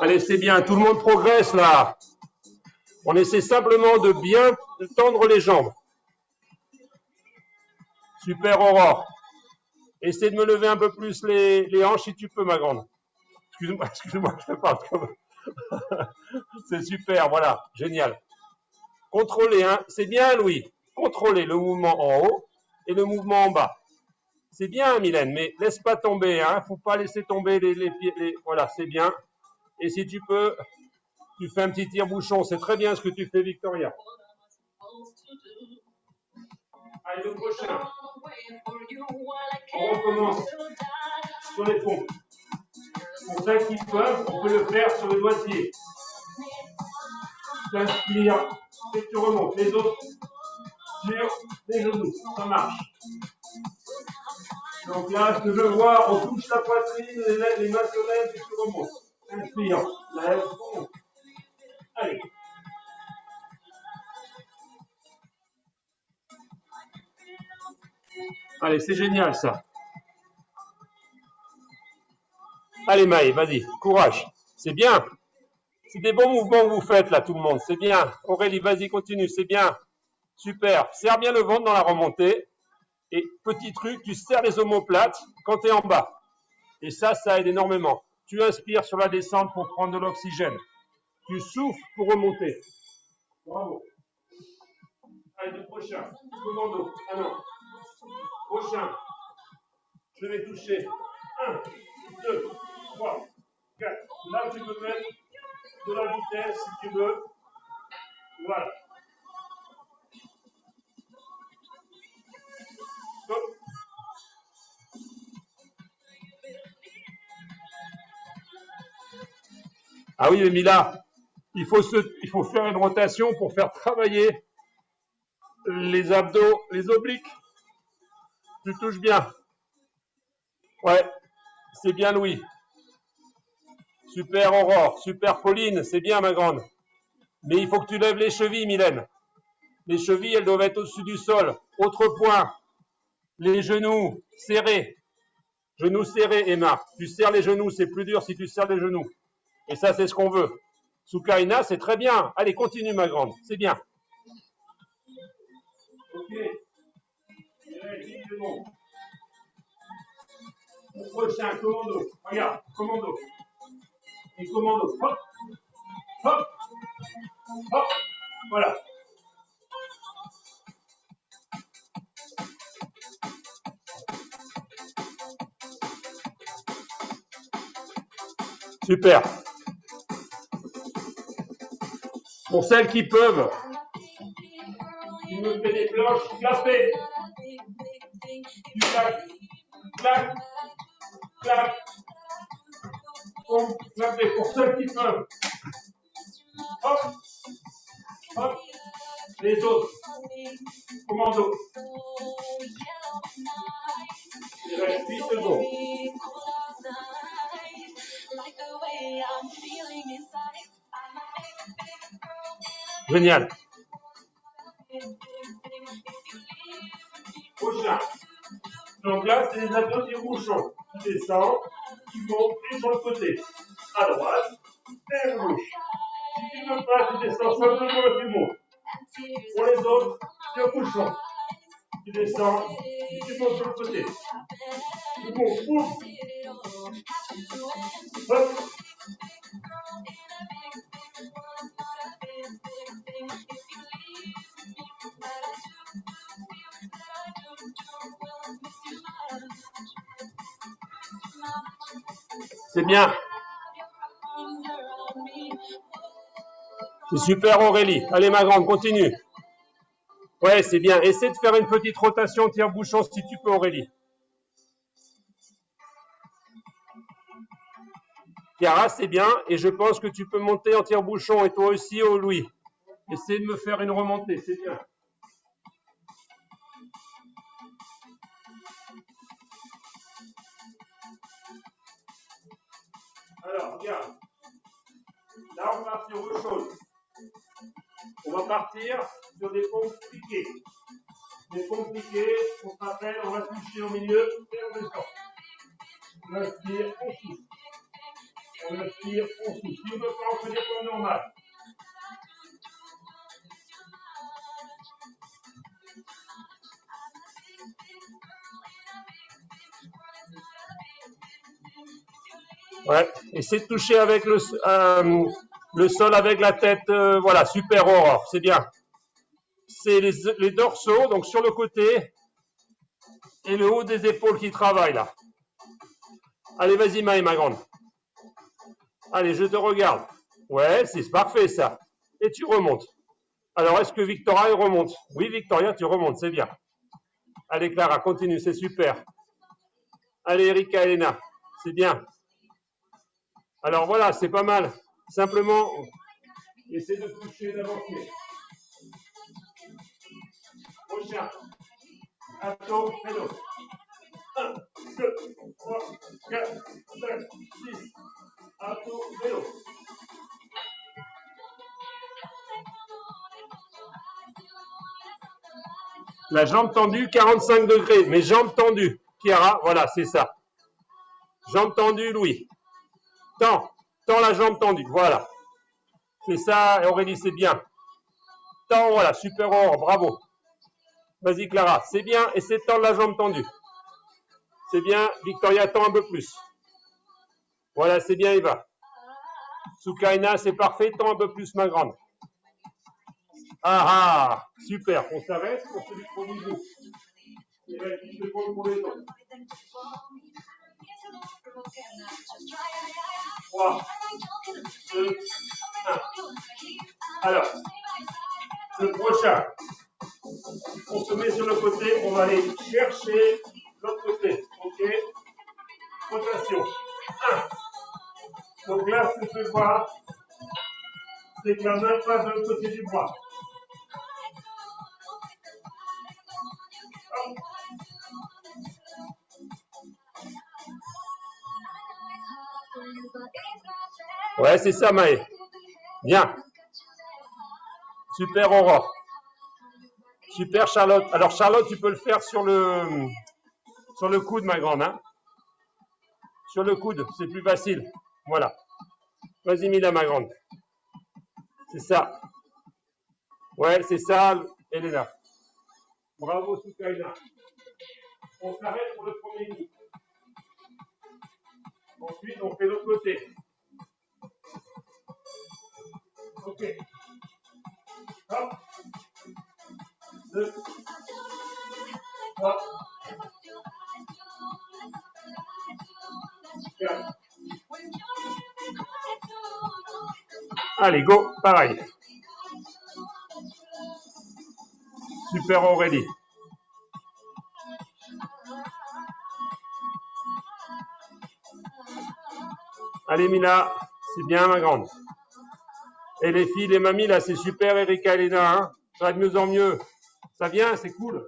Allez, c'est bien. Tout le monde progresse là. On essaie simplement de bien tendre les jambes. Super Aurore. Essaie de me lever un peu plus les hanches si tu peux, ma grande. Excuse-moi, je te parle comme... C'est super, voilà, génial. Contrôlez, hein. C'est bien, Louis. Contrôlez le mouvement en haut et le mouvement en bas. C'est bien, Mylène, mais laisse pas tomber, hein. Faut pas laisser tomber les pieds. Voilà, c'est bien. Et si tu peux, tu fais un petit tire-bouchon. C'est très bien ce que tu fais, Victoria. Allez, le prochain. On recommence sur les pompes. Pour ceux qui peuvent, on peut le faire sur le doigtier. Tu inspires et tu remontes. Les autres sur les genoux. Ça marche. Donc là, ce que je vois, on touche la poitrine, les mains se lèvent et tu remontes. Inspire, lève, remonte. Allez. Allez, c'est génial ça. Allez Maë, vas-y, courage. C'est bien. C'est des bons mouvements que vous faites là, tout le monde. C'est bien. Aurélie, vas-y, continue, c'est bien. Super. Serre bien le ventre dans la remontée. Et petit truc, tu serres les omoplates quand tu es en bas. Et ça aide énormément. Tu inspires sur la descente pour prendre de l'oxygène. Tu souffles pour remonter. Bravo. Allez, le prochain. Commando. Ah non. Prochain. Je vais toucher. 1, 2, 3, 4. Là, tu peux mettre de la vitesse si tu veux. Voilà. Stop. Ah oui, mais Mila, il faut faire une rotation pour faire travailler les abdos, les obliques. Tu touches bien. Ouais, c'est bien Louis. Super Aurore, super Pauline, c'est bien ma grande. Mais il faut que tu lèves les chevilles, Mylène. Les chevilles, elles doivent être au-dessus du sol. Autre point, les genoux serrés. Genoux serrés, Emma. Tu serres les genoux, c'est plus dur si tu serres les genoux. Et ça, c'est ce qu'on veut. Soukaina, c'est très bien. Allez, continue, ma grande. C'est bien. Ok. Allez, c'est bon. Le prochain, commando. Regarde, commando. Et commando. Hop. Hop. Hop. Voilà. Super. Pour celles qui peuvent, il me fait des planches clapées. Du clac, clac, clac. Clapé pour celles qui peuvent. Hop, hop. Les autres. Commando. Il reste 8 secondes. Génial. Prochain. Donc là, c'est les abdos du bouchon. Qui descendent, qui montent et sur le côté. À droite et à gauche. Si tu ne veux pas, tu descends simplement et tu montes. Pour les autres, c'est au bouchon. Tu descends, tu montes sur le côté. Tu montes, ouf. Hop. C'est bien. C'est super Aurélie. Allez ma grande, continue. Ouais, c'est bien. Essaie de faire une petite rotation tire-bouchon si tu peux Aurélie. Chiara, c'est bien. Et je pense que tu peux monter en tire-bouchon et toi aussi au Louis. Essaie de me faire une remontée, c'est bien. Alors, regarde. Là, on part sur autre chose. On va partir sur des pompes piquées. Des pompes piquées, on se rappelle, on va toucher au milieu et on descend. On inspire, on souffle. On inspire, on souffle. Si on ne peut pas, on fait des pompes normales. Ouais, essaie de toucher avec le sol avec la tête. Voilà, super Aurore, c'est bien. C'est les dorsaux, donc sur le côté, et le haut des épaules qui travaillent là. Allez, vas-y Maë, ma grande. Allez, je te regarde. Ouais, c'est parfait ça. Et tu remontes. Alors, est-ce que Victoria remonte? Oui, Victoria, tu remontes, c'est bien. Allez, Clara, continue, c'est super. Allez, Erika, Elena, c'est bien. Alors voilà, c'est pas mal. Simplement, essaie de toucher, d'avancer. Prochain. Atto, vélo. 1, 2, 3, 4, 5, 6. Atto, vélo. La jambe tendue, 45 degrés. Mes jambes tendues. Chiara, voilà, c'est ça. Jambe tendue, Louis. Tends la jambe tendue, voilà. C'est ça, Aurélie, c'est bien. Tends, voilà, super Aurore, bravo. Vas-y Clara, c'est bien, et c'est tendre la jambe tendue. C'est bien, Victoria, tend un peu plus. Voilà, c'est bien Eva. Soukaina, c'est parfait, tend un peu plus ma grande. Ah ah, super, on s'arrête pour celui pour vous. Et là, il se compte pour les autres. 3, 2, 1. Alors, le prochain, on se met sur le côté, on va aller chercher l'autre côté. Ok? Rotation. 1. Donc là, ce que je vois, c'est que la main passe de l'autre côté du bras. Hop. Ouais, c'est ça, Maë. Bien. Super, Aurore. Super, Charlotte. Alors, Charlotte, tu peux le faire sur le coude, ma grande. Hein. Sur le coude, c'est plus facile. Voilà. Vas-y, Mila, ma grande. C'est ça. Ouais, c'est ça, Elena. Bravo, Soukaina. On s'arrête pour le premier groupe. Ensuite, on fait l'autre côté. Ok. Hop. 2, 3, 4. Allez, go, pareil. Super Aurélie. Allez, Mila, c'est bien, ma grande. Et les filles, les mamies, là, c'est super, Erika et Léna. Hein, ça va de mieux en mieux. Ça vient, c'est cool.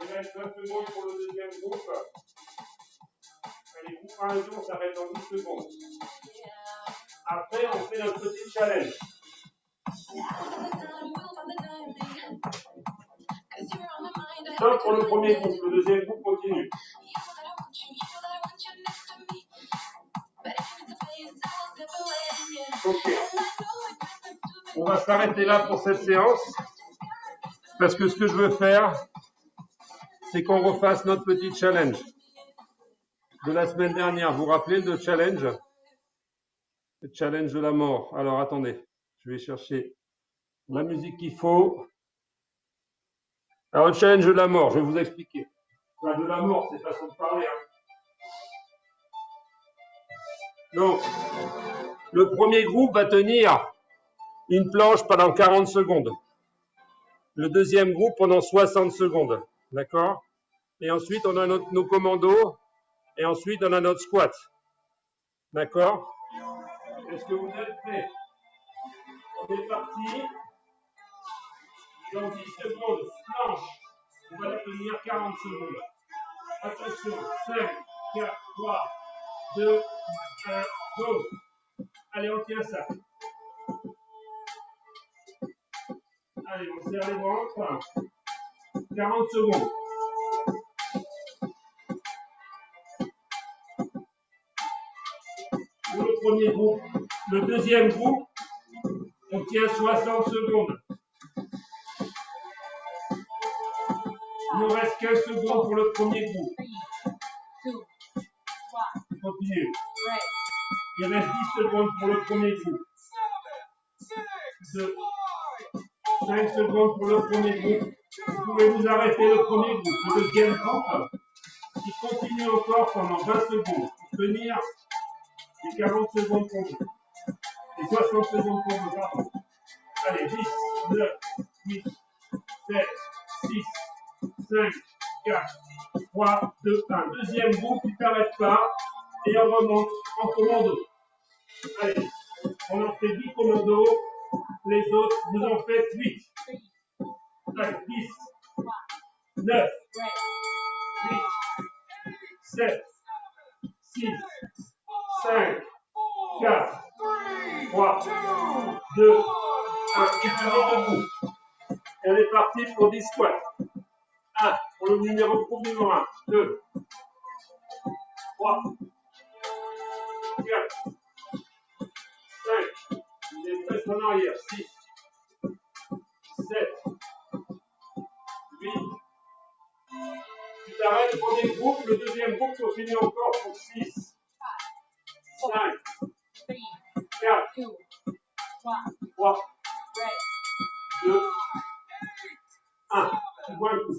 Il reste 20 secondes pour le deuxième groupe. Allez, groupe 1 et 2, on s'arrête dans 10 secondes. Après, on fait notre petit challenge. Stop pour le premier groupe. Le deuxième groupe continue. Ok. On va s'arrêter là pour cette séance. Parce que ce que je veux faire, c'est qu'on refasse notre petit challenge de la semaine dernière. Vous vous rappelez le challenge? Le challenge de la mort. Alors, attendez. Je vais chercher la musique qu'il faut. Alors, le challenge de la mort, je vais vous expliquer. Enfin, de la mort, c'est façon de parler. Hein. Donc, le premier groupe va tenir une planche pendant 40 secondes. Le deuxième groupe pendant 60 secondes. D'accord? Et ensuite, on a nos commandos. Et ensuite, on a notre squat. D'accord? Est-ce que vous êtes prêts? On est parti. Dans 10 secondes, planche. On va la tenir 40 secondes. Attention, 5, 4, 3, 2, 1, go. Allez, on tient ça. Allez, on serre les bras. 40 secondes. Pour le premier groupe. Le deuxième groupe, on tient 60 secondes. Il nous reste 15 secondes pour le premier groupe. Continue. Il reste 10 secondes pour le premier groupe. 2, 5 secondes pour le premier groupe. Vous pouvez vous arrêter le premier groupe. Le deuxième groupe, il continue encore pendant 20 secondes. Pour tenir les 40 secondes qu'on veut. Les 60 secondes qu'on veut, pardon. Allez, 10, 9, 8, 7, 6, 5, 4, 3, 2, 1. Deuxième groupe, il ne s'arrête pas. Et on remonte en commando. Allez, on en fait 10 commandos. Les autres, vous en faites 8. 5, 10, 9, 8, 7, 6, 5, 4, 3, 2, 1. Et debout. Elle est partie pour 10 squats. 1 pour le groupe numéro 1. 2, 3, 4, 5. Vous êtes presque en arrière. 6, 7, 8. Tu t'arrêtes le premier groupe. Le deuxième groupe continue encore pour 6, 5, 4, 3, 2, 1. Tu vois le coup.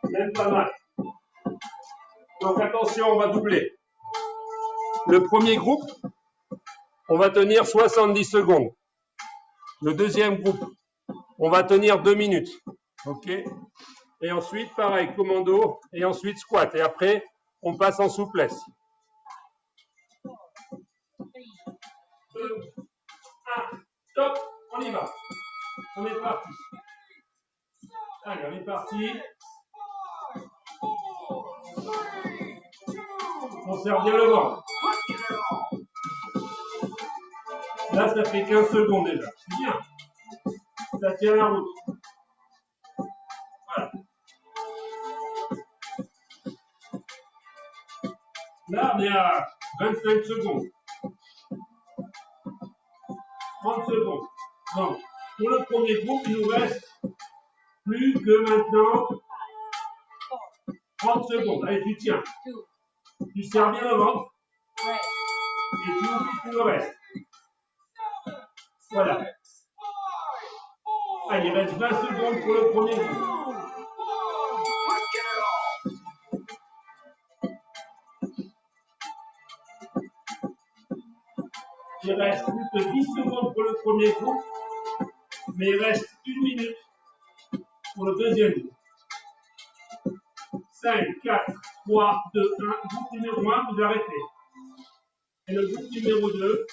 Même pas mal. Donc attention, on va doubler. Le premier groupe, on va tenir 70 secondes. Le deuxième groupe, on va tenir 2 minutes. OK? Et ensuite, pareil, commando, et ensuite squat. Et après, on passe en souplesse. 2, 1, stop, on y va. On est parti. Allez, on est parti. On serre bien le ventre. Là, ça fait 15 secondes déjà. C'est bien. ça tient la route. Voilà. Là, on est à 25 secondes. 30 secondes. Donc, pour le premier groupe, il nous reste plus que maintenant 30 secondes. Allez, tu tiens. Tu serres bien le ventre. Et tu oublies tout le reste. Voilà. Allez, il reste 20 secondes pour le premier groupe. Il reste plus que 10 secondes pour le premier groupe, mais il reste 1 minute pour le deuxième groupe. 5, 4, 3, 2, 1. Groupe numéro 1, vous arrêtez. Et le groupe numéro 2,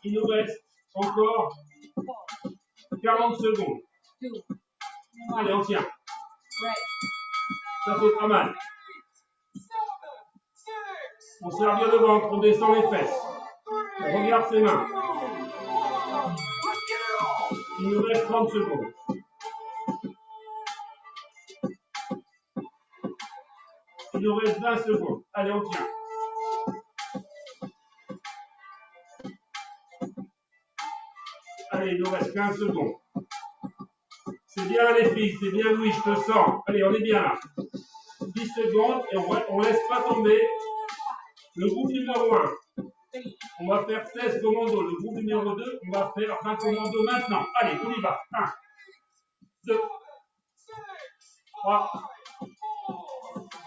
il nous reste encore 40 secondes. Allez, on tient. Ça fait pas mal. On serre bien le ventre, on descend les fesses. On regarde ses mains. Il nous reste 30 secondes. Il nous reste 20 secondes. Allez, on tient. Allez, il nous reste 15 secondes. C'est bien les filles, c'est bien Louis, je te sens. Allez, on est bien là. 10 secondes et on ne laisse pas tomber. Le groupe numéro 1, on va faire 16 commandos. Le groupe numéro 2, on va faire 20 commandos maintenant. Allez, on y va. 1, 2, 3,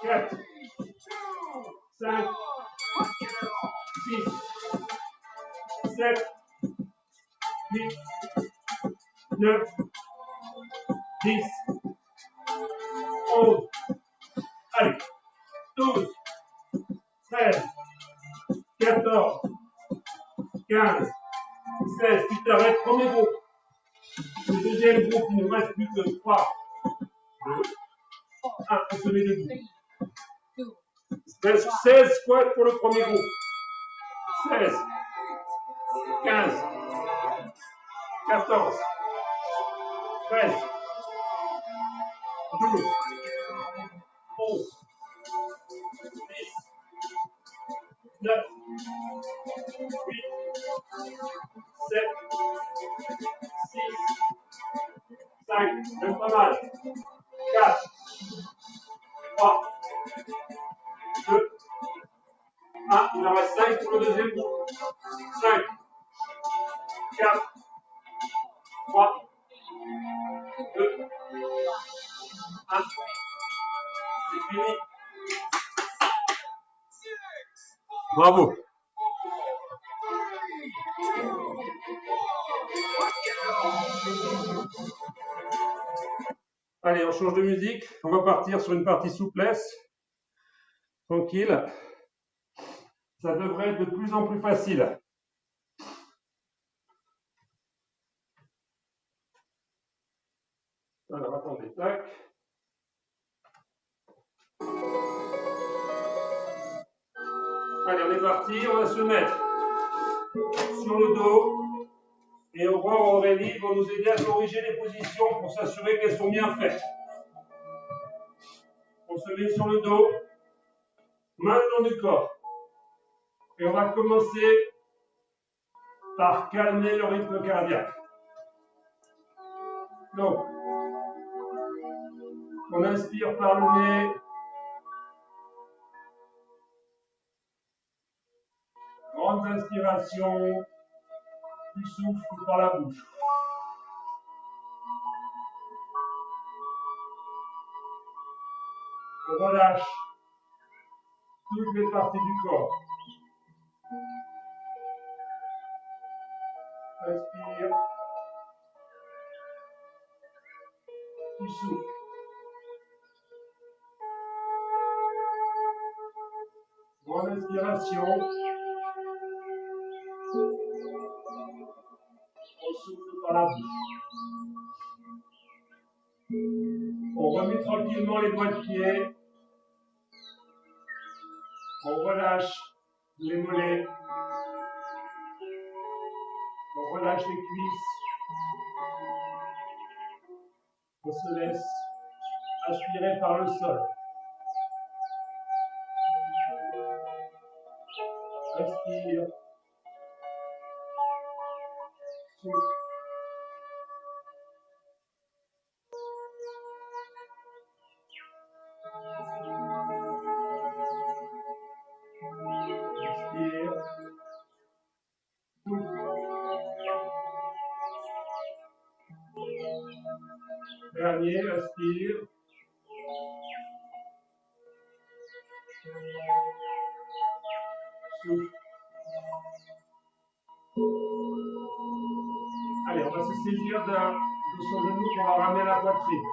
4, 5, 6, 7, 8, 9, 10, 11, allez, 12, 13, 14, 15, 16, tu t'arrêtes, premier groupe. Le deuxième groupe, il ne reste plus que 3, 2, 1, on se met debout. 16 squats pour le premier groupe. 16, 15, 14, 13, 12, 11, 10, 9, 8, 7, 6, 5, même pas mal. 4, 3, 2, 1, il en reste 5 pour le deuxième groupe. 5, 4, 3, 2, 1. C'est fini. Bravo. Allez, on change de musique. On va partir sur une partie souplesse. Tranquille. Ça devrait être de plus en plus facile. Alors, attendez. Tac. Allez, on est parti. On va se mettre sur le dos. Et Aurore, Aurélie vont nous aider à corriger les positions pour s'assurer qu'elles sont bien faites. On se met sur le dos, main le long du corps. Et on va commencer par calmer le rythme cardiaque. Donc, on inspire par le nez. Grande inspiration. Tu souffles par la bouche. On relâche toutes les parties du corps. Inspire. Tu souffles. Grande inspiration. On souffle par la bouche. On remet tranquillement les doigts de pied. On relâche les mollets. On relâche les cuisses. On se laisse aspirer par le sol. Respire. Souffle. Respire. Souffle. Dernier, respire. Souffle. Allez, on va se saisir de son genou qu'on va ramener à la poitrine.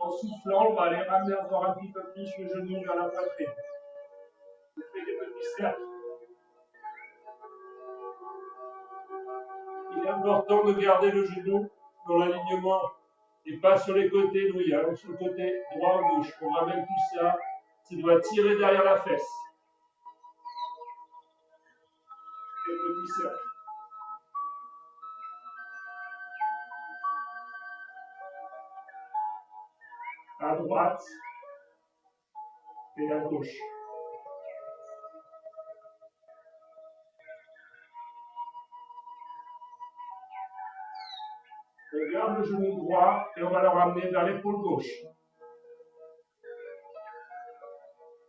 En soufflant, on va aller ramener encore un petit peu plus le genou vers la poitrine. On fait des petits cercles. Il est important de garder le genou dans l'alignement et pas sur les côtés, Louis, hein, sur le côté droit ou gauche. On ramène tout ça. Ça doit tirer derrière la fesse. Et petit cercle. À droite et à gauche. On garde le genou droit et on va le ramener vers l'épaule gauche.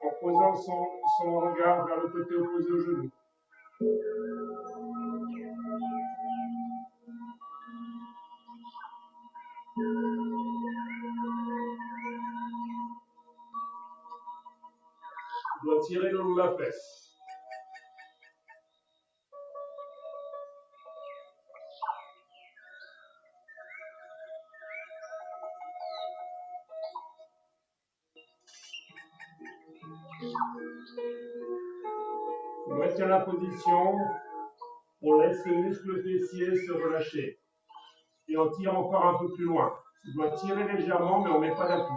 En posant son regard vers le côté opposé au genou. On doit tirer le long de la fesse. On maintient la position, on laisse le muscle fessier se relâcher. Et on tire encore un peu plus loin. On doit tirer légèrement, mais on ne met pas d'appui.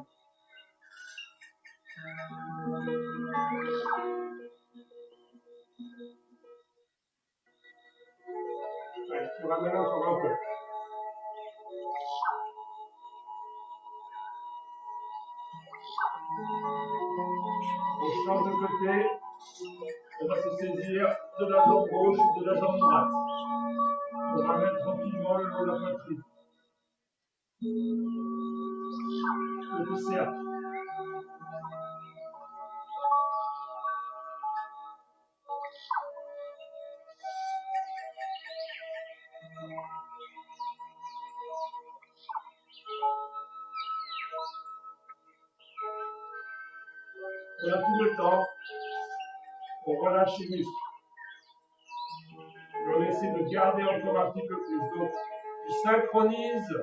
Allez, tu ramènes encore un peu. On change de côté. On va se saisir de la jambe gauche ou de la jambe droite. On ramène tranquillement le long de la poitrine. Petit cercle. On a tout le temps. On relâche les muscles. Et on essaie de garder encore un petit peu plus. Donc, tu synchronises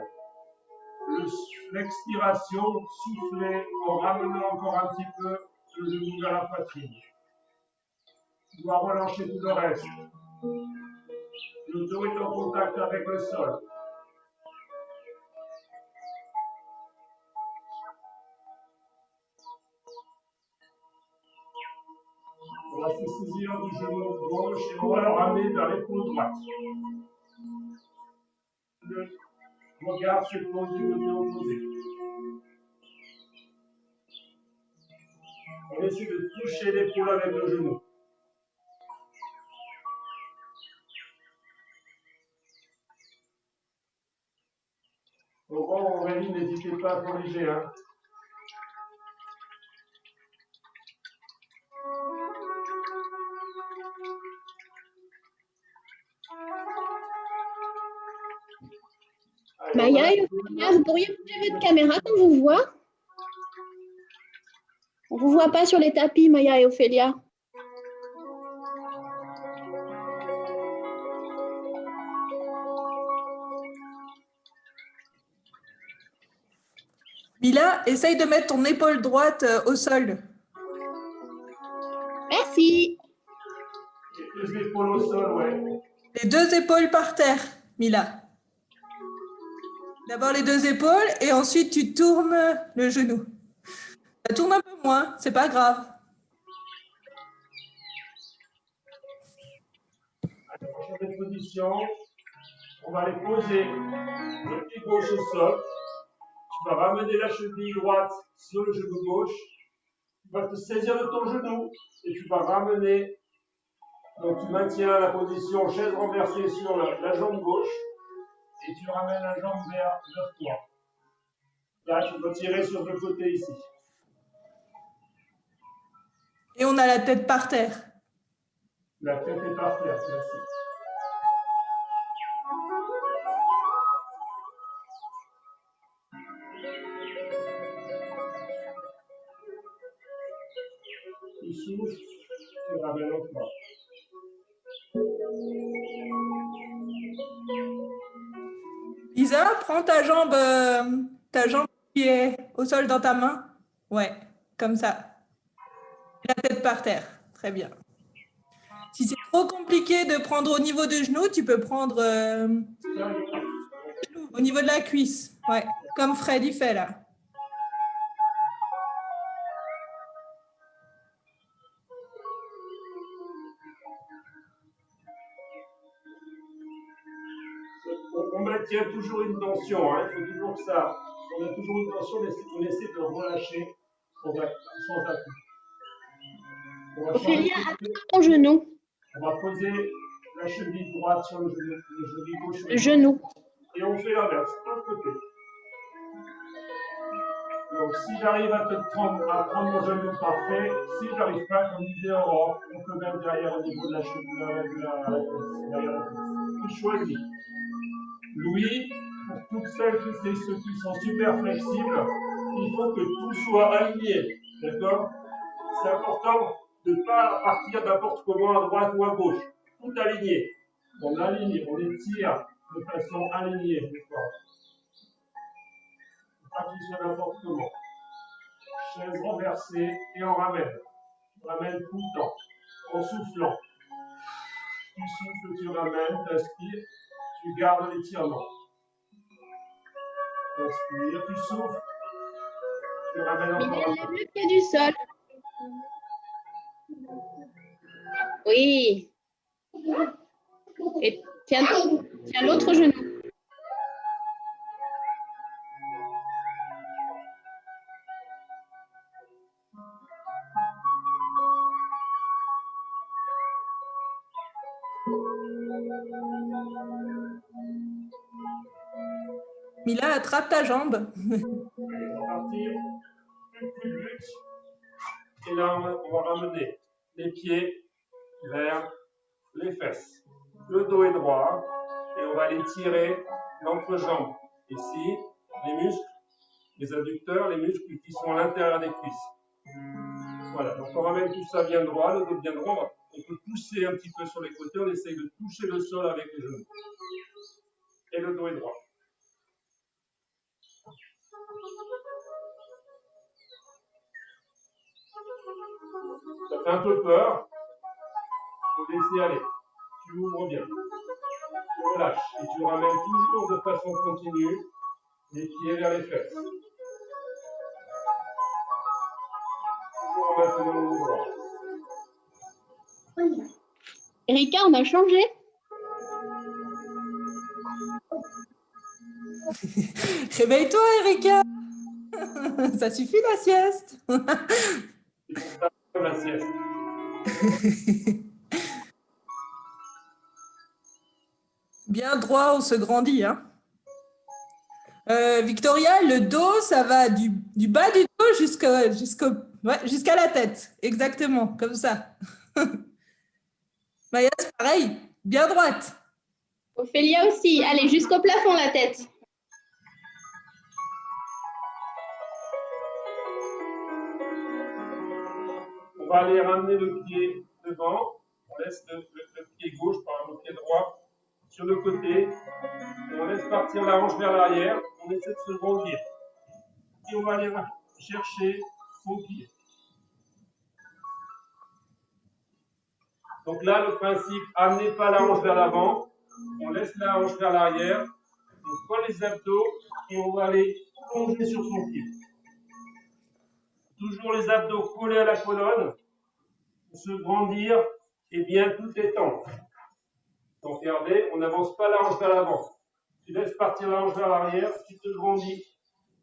l'expiration, souffler, en ramenant encore un petit peu le genou vers la poitrine. Tu dois relâcher tout le reste. Le dos est en contact avec le sol. On va se saisir du genou gauche et on va le ramener vers l'épaule droite. Le regard se pose du côté opposé. On essaie de toucher l'épaule avec le genou. Laurent, Aurélie, n'hésitez pas à corriger. Hein. Allez, Maya et Ophélia, vous pourriez bouger votre caméra qu'on vous voit? On ne vous voit pas sur les tapis, Maya et Ophélia. Mila, essaye de mettre ton épaule droite au sol. Merci. Les deux épaules au sol, ouais. Les deux épaules par terre, Mila. D'abord les deux épaules et ensuite tu tournes le genou. Ça tourne un peu moins, c'est pas grave. Allez, on change de position. On va aller poser le pied gauche au sol. Tu vas ramener la cheville droite sur le genou gauche. Tu vas te saisir de ton genou et tu vas ramener. Donc tu maintiens la position chaise renversée sur la jambe gauche et tu ramènes la jambe vers toi. Là, tu peux tirer sur le côté ici. Et on a la tête par terre. La tête est par terre, merci. Tu souffles, tu ramènes encore. Lisa, prends ta jambe qui est au sol dans ta main. Ouais, comme ça. La tête par terre. Très bien. Si c'est trop compliqué de prendre au niveau du genou, tu peux prendre au niveau de la cuisse. Ouais, comme Fred il fait là. On maintient toujours une tension, hein. Il faut toujours que ça. On a toujours une tension, mais on essaie de relâcher sans appui. Ophélia, appuie ton genou. On va poser la cheville droite sur le genou gauche. Le genou. Et on fait l'inverse, de l'autre côté. Donc si j'arrive à prendre mon genou parfait, si je n'arrive pas, comme disait Aurore, on peut mettre derrière au niveau de la cheville, derrière la cuisse. Tu choisis. Louis, pour toutes celles et ceux qui sont super flexibles, il faut que tout soit aligné. D'accord? C'est important de ne pas partir n'importe comment à droite ou à gauche. Tout aligné. On aligne, on étire de façon alignée. D'accord? Pas qu'il soit n'importe comment. Chaise renversée et on ramène. On ramène tout le temps, en soufflant. Tu souffles, tu ramènes, tu aspires, tu gardes l'étirement. Tu aspires, tu souffles, tu ramènes encore. Miguel, lève le pied du sol. Oui. Et tiens l'autre genou. Mila, attrape ta jambe. Allez, on va partir. Plus de lutte. Et là, on va ramener les pieds vers les fesses. Le dos est droit et on va aller tirer l'entrejambe. Ici, les muscles, les adducteurs, les muscles qui sont à l'intérieur des cuisses. Voilà, donc on ramène tout ça bien droit, le dos bien droit. On peut pousser un petit peu sur les côtés, on essaye de toucher le sol avec les genoux. Et le dos est droit. Ça fait un peu peur. Il faut laisser aller. Tu ouvres bien. Tu relâches. Et tu ramènes toujours de façon continue les pieds vers les fesses. Toujours en maintenant le mouvement. Erika, on a changé. Réveille-toi, Erika. Ça suffit la sieste. C'est pour ça la sieste. Bien droit, on se grandit. Hein. Victoria, le dos, ça va du bas du dos jusqu'à la tête. Exactement, comme ça. Maya, c'est pareil, bien droite. Ophélia aussi. Allez, jusqu'au plafond la tête. On va aller ramener le pied devant. On laisse le pied gauche par le pied droit sur le côté. Et on laisse partir la hanche vers l'arrière. On essaie de se grandir. Et on va aller chercher son pied. Donc là, le principe, amenez pas la hanche vers l'avant. On laisse la hanche vers l'arrière. On colle les abdos et on va aller plonger sur son pied. Toujours les abdos collés à la colonne. Se grandir et bien tout étendre. Donc regardez, on n'avance pas la hanche vers l'avant. Tu laisses partir la hanche vers l'arrière, tu te grandis.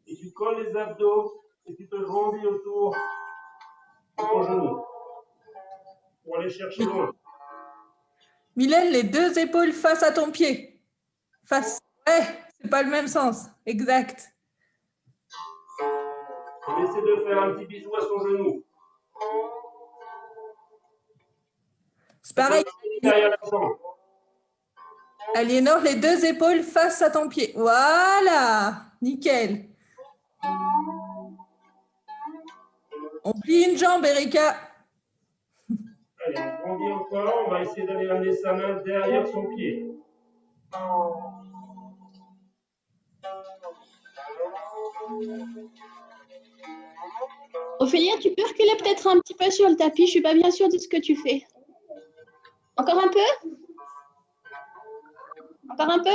Et tu colles les abdos et tu te grandis autour de ton genou. Pour aller chercher loin. Mylène, les deux épaules face à ton pied. Face. Ouais, c'est pas le même sens. Exact. On essaie de faire un petit bisou à son genou. C'est pareil. Derrière la jambe. Aliénor, les deux épaules face à ton pied. Voilà. Nickel. On plie une jambe, Erika. Allez, on grandit encore. On va essayer d'aller amener sa main derrière son pied. Ophélia, tu peux reculer peut-être un petit peu sur le tapis. Je suis pas bien sûre de ce que tu fais. Encore un peu? Encore un peu?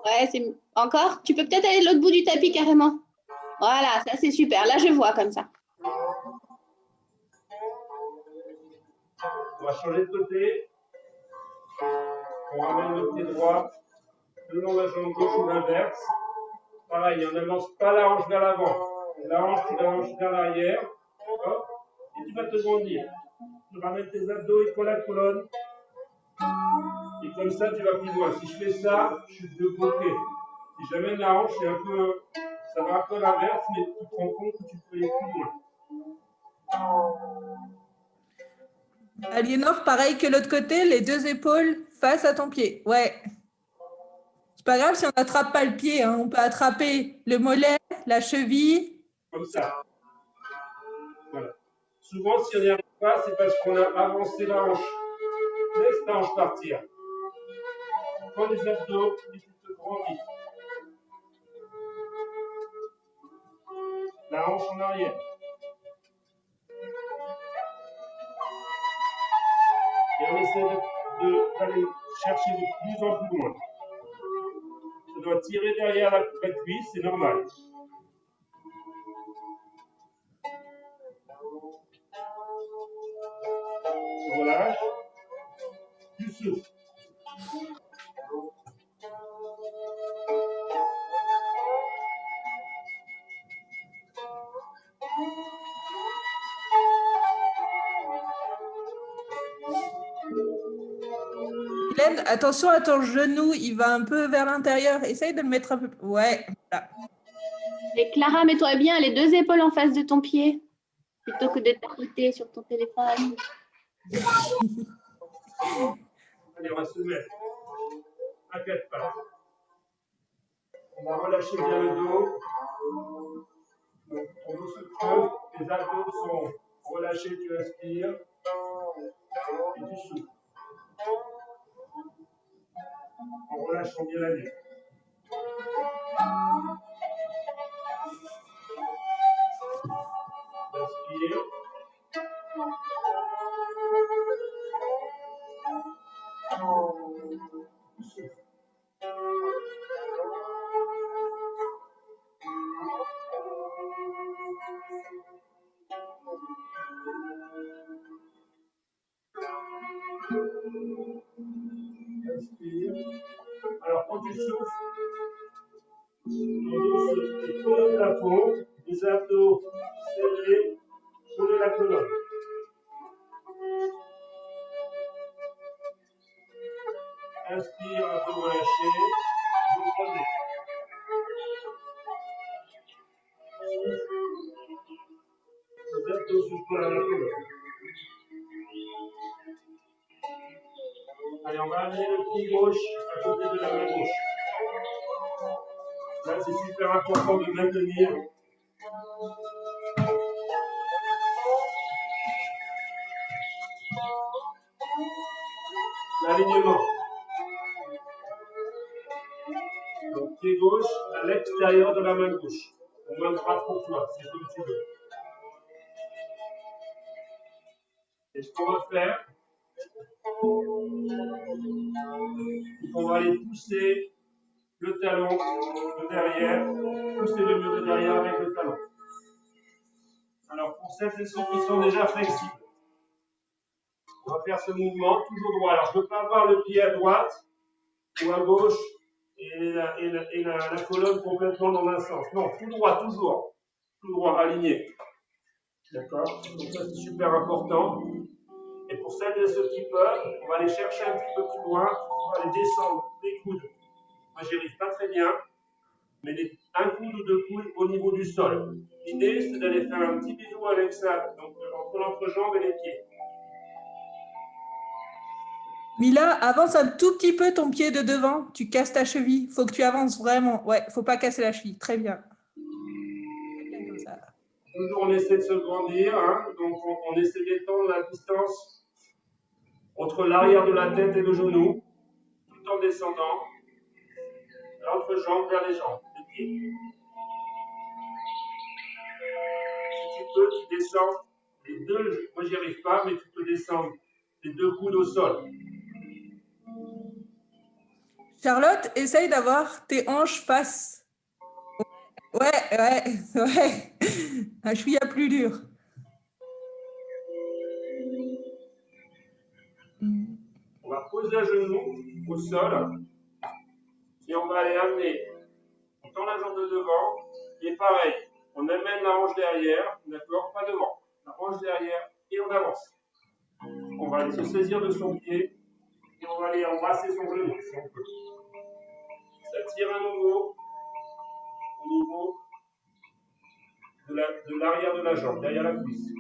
Ouais, c'est encore. Tu peux peut-être aller de l'autre bout du tapis carrément. Voilà, ça c'est super. Là, je vois comme ça. On va changer de côté. On ramène le pied droit le long de la jambe gauche ou l'inverse. Pareil, on n'avance pas la hanche vers l'avant. La hanche, tu la hanches vers l'arrière. Hop. Et tu vas te grandir. Tu ramènes tes abdos et colles la colonne. Et comme ça, tu vas plus loin. Si je fais ça, je suis bloqué. Si j'amène la hanche, c'est un peu, ça va un peu l'inverse, mais tu te rends compte que tu peux aller plus loin. Aliénor, pareil que l'autre côté, les deux épaules face à ton pied. Ouais. C'est pas grave si on n'attrape pas le pied, hein. On peut attraper le mollet, la cheville. Comme ça. Voilà. Souvent, si on n'y arrive pas, c'est parce qu'on a avancé la hanche. Laisse la hanche partir. Prends les abdos et tu te grandis. La hanche en arrière. Et on essaie d'aller chercher de plus en plus loin. On doit tirer derrière la cuisse, c'est normal. On relâche. Tu souffles. Hélène, attention à ton genou, il va un peu vers l'intérieur. Essaye de le mettre un peu. Ouais, voilà. Et Clara, mets-toi bien les deux épaules en face de ton pied, plutôt que de tapoter sur ton téléphone. Allez, on va se mettre à quatre pattes. On va relâcher bien le dos. Donc, ton dos se creuse, tes abdos sont relâchés, tu inspires et tu souffles. En relâchant bien la nuque. Inspire. Souffle. Inspire. Alors, quand tu souffles, ton dos se colle au plafond, les abdos serrés, coller la colonne. Inspire, un peu relâché, vous croisez. Les abdos se collent à la colonne. Allez, on va amener le pied gauche à côté de la main gauche. Là, c'est super important de maintenir l'alignement. Donc, pied gauche à l'extérieur de la main gauche. Au moins pas trop toi, c'est comme tu veux. Et ce qu'on va faire, c'est qu'on va aller pousser le talon de derrière, pousser le mur de derrière avec le talon. Alors, pour celles et ceux qui sont déjà flexibles, On va faire ce mouvement toujours droit. Alors, je ne peux pas avoir le pied à droite ou à gauche et la colonne complètement dans un sens. Non, tout droit, toujours. Tout droit, aligné. D'accord? Donc ça, c'est super important. Et pour celles et ceux qui peuvent, on va aller chercher un petit peu plus loin. On va aller descendre les coudes. Moi, j'y arrive pas très bien. Mais un coude ou deux coudes au niveau du sol. L'idée, c'est d'aller faire un petit bisou avec ça, donc entre l'entrejambe et les pieds. Mila, avance un tout petit peu ton pied de devant. Tu casses ta cheville. Faut que tu avances vraiment. Ouais, faut pas casser la cheville. Très bien. Comme ça. Toujours, on essaie de se grandir. Hein, donc, on essaie d'étendre la distance entre l'arrière de la tête et le genou, tout en descendant. L'entrejambe vers les jambes, les pieds. Si tu peux, tu descends les deux. Moi, j'y arrive pas, mais tu peux descendre les deux coudes au sol. Charlotte, essaye d'avoir tes hanches face. Ouais. La cheville a plus dur. On va poser un genou au sol et on va aller amener. On tend la jambe de devant et pareil, on amène la hanche derrière, d'accord, pas devant, la hanche derrière et on avance. On va aller se saisir de son pied et on va aller embrasser son genou si on peut. Ça tire à nouveau au niveau de l'arrière de la jambe, derrière la cuisse.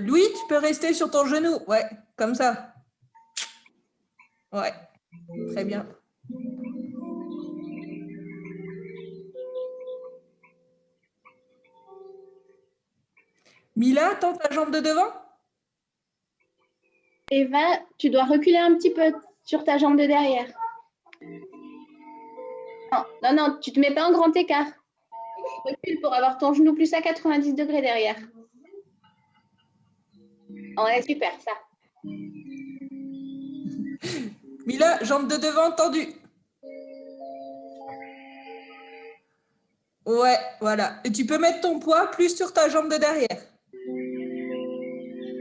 Louis, tu peux rester sur ton genou. Ouais, comme ça. Ouais, très bien. Mila, tends ta jambe de devant. Eva, tu dois reculer un petit peu sur ta jambe de derrière. Non, tu ne te mets pas en grand écart. Recule pour avoir ton genou plus à 90 degrés derrière. Ouais, super, ça. Mila, jambe de devant tendue. Ouais, voilà. Et tu peux mettre ton poids plus sur ta jambe de derrière.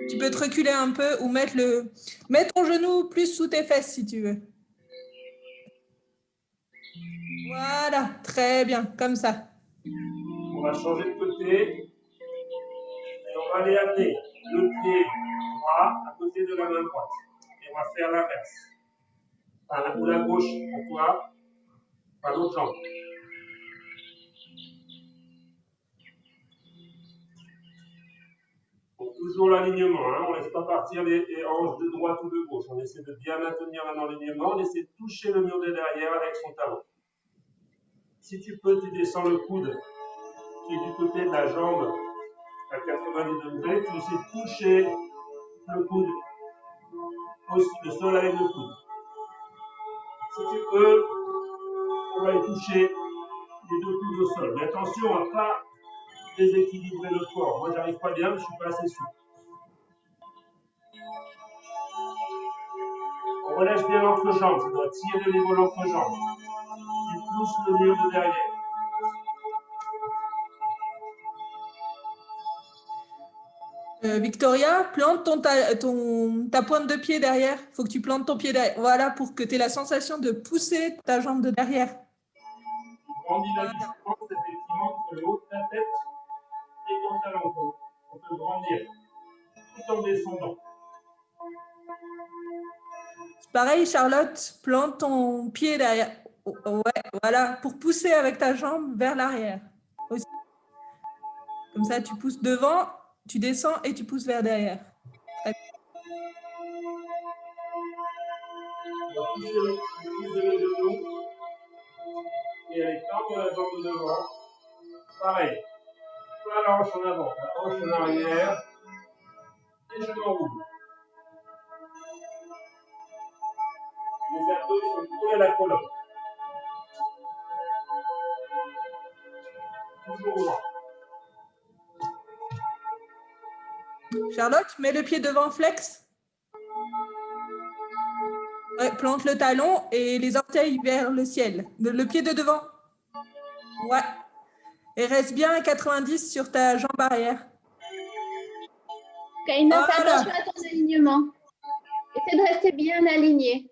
Tu peux te reculer un peu ou mettre ton genou plus sous tes fesses si tu veux. Voilà, très bien, comme ça. On va changer de côté et on va aller amener le pied droit à côté de la main droite. Et on va faire l'inverse. Ou la gauche pour toi, par l'autre jambe. Donc, toujours l'alignement, hein. On ne laisse pas partir les hanches de droite ou de gauche. On essaie de bien maintenir un alignement. On essaie de toucher le mur de derrière avec son talon. Si tu peux, tu descends le coude qui est du côté de la jambe à 90 degrés. Tu essaies de toucher le coude aussi, le sol avec le coude. Si tu peux, on va aller toucher les deux coudes au sol. Mais attention à ne pas déséquilibrer le corps. Moi, j'arrive pas bien, mais je suis pas assez souple. On relâche bien l'entrejambe. Ça doit tirer le niveau de l'entrejambe. Tu pousses le mur de derrière. Victoria, plante ta pointe de pied derrière. Il faut que tu plantes ton pied derrière. Voilà, pour que tu aies la sensation de pousser ta jambe de derrière. Grandis la distance, effectivement, entre le haut de ta tête et ton talon. On peut grandir tout en descendant. Pareil, Charlotte, plante ton pied derrière. Ouais, voilà, pour pousser avec ta jambe vers l'arrière. Aussi. Comme ça, tu pousses devant, tu descends et tu pousses vers derrière. On va pousser le genou et aller tendre la jambe de devant. Pareil. Pas la hanche en avant, la hanche en arrière. Les genoux en roule. Les abdos sont collés à la colonne. Toujours droit. Charlotte, mets le pied devant, flex. Ouais, plante le talon et les orteils vers le ciel. Le pied de devant. Ouais. Et reste bien à 90 sur ta jambe arrière. Kaina, fais Voilà. attention à ton alignement. Essaie de rester bien aligné.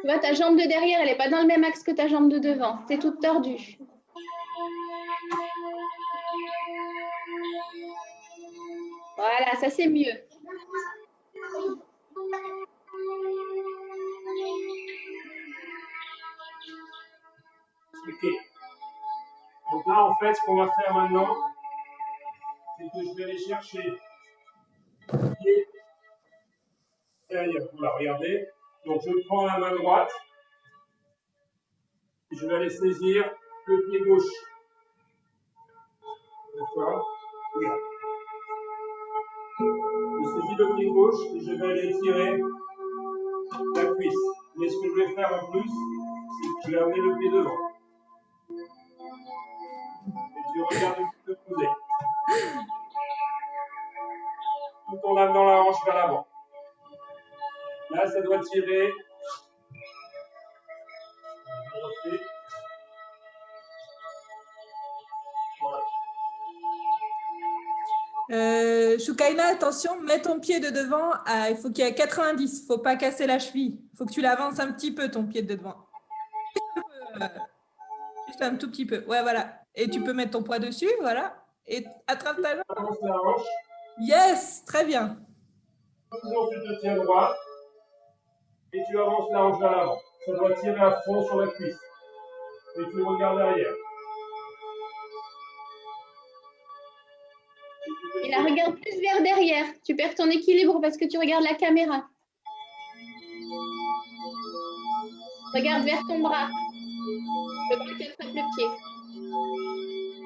Tu vois, ta jambe de derrière, elle n'est pas dans le même axe que ta jambe de devant. C'est toute tordue. Voilà, ça c'est mieux. Ok. Donc là, en fait, ce qu'on va faire maintenant, c'est que je vais aller chercher le pied derrière. Voilà, regardez. Donc je prends la main droite et je vais aller saisir le pied gauche. D'accord? Regarde. Je saisis le pied gauche et je vais aller tirer la cuisse. Mais ce que je vais faire en plus, c'est que je vais amener le pied devant. Et tu regardes le coudet. Tout en amenant la hanche vers l'avant. Là, ça doit tirer. Voilà. Shukaina, attention, mets ton pied de devant. Il faut qu'il y ait 90. Il ne faut pas casser la cheville. Il faut que tu l'avances un petit peu, ton pied de devant. Juste un tout petit peu. Ouais, voilà. Et tu peux mettre ton poids dessus, voilà. Et attrape ta jambe. Avance la hanche. Yes, très bien. Toujours, tu te tiens droit. Et tu avances la hanche vers l'avant. Ça doit tirer à fond sur la cuisse. Et tu regardes derrière. Et la regarde plus vers derrière. Tu perds ton équilibre parce que tu regardes la caméra. Regarde vers ton bras. Le bras qui attrape le pied.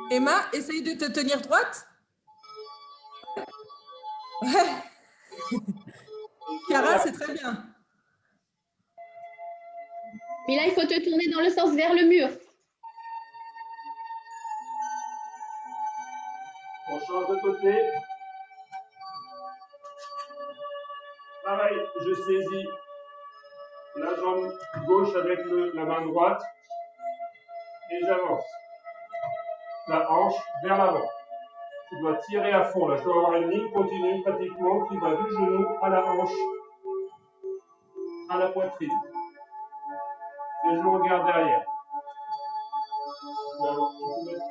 Emma, essaye de te tenir droite. Ouais. Chiara, c'est très bien. Mais là, il faut te tourner dans le sens vers le mur. On change de côté. Pareil, je saisis la jambe gauche avec la main droite et j'avance. La hanche vers l'avant. Tu dois tirer à fond. Là, je dois avoir une ligne continue pratiquement qui va du genou à la hanche, à la poitrine. Et je regarde derrière. Alors, tu peux mettre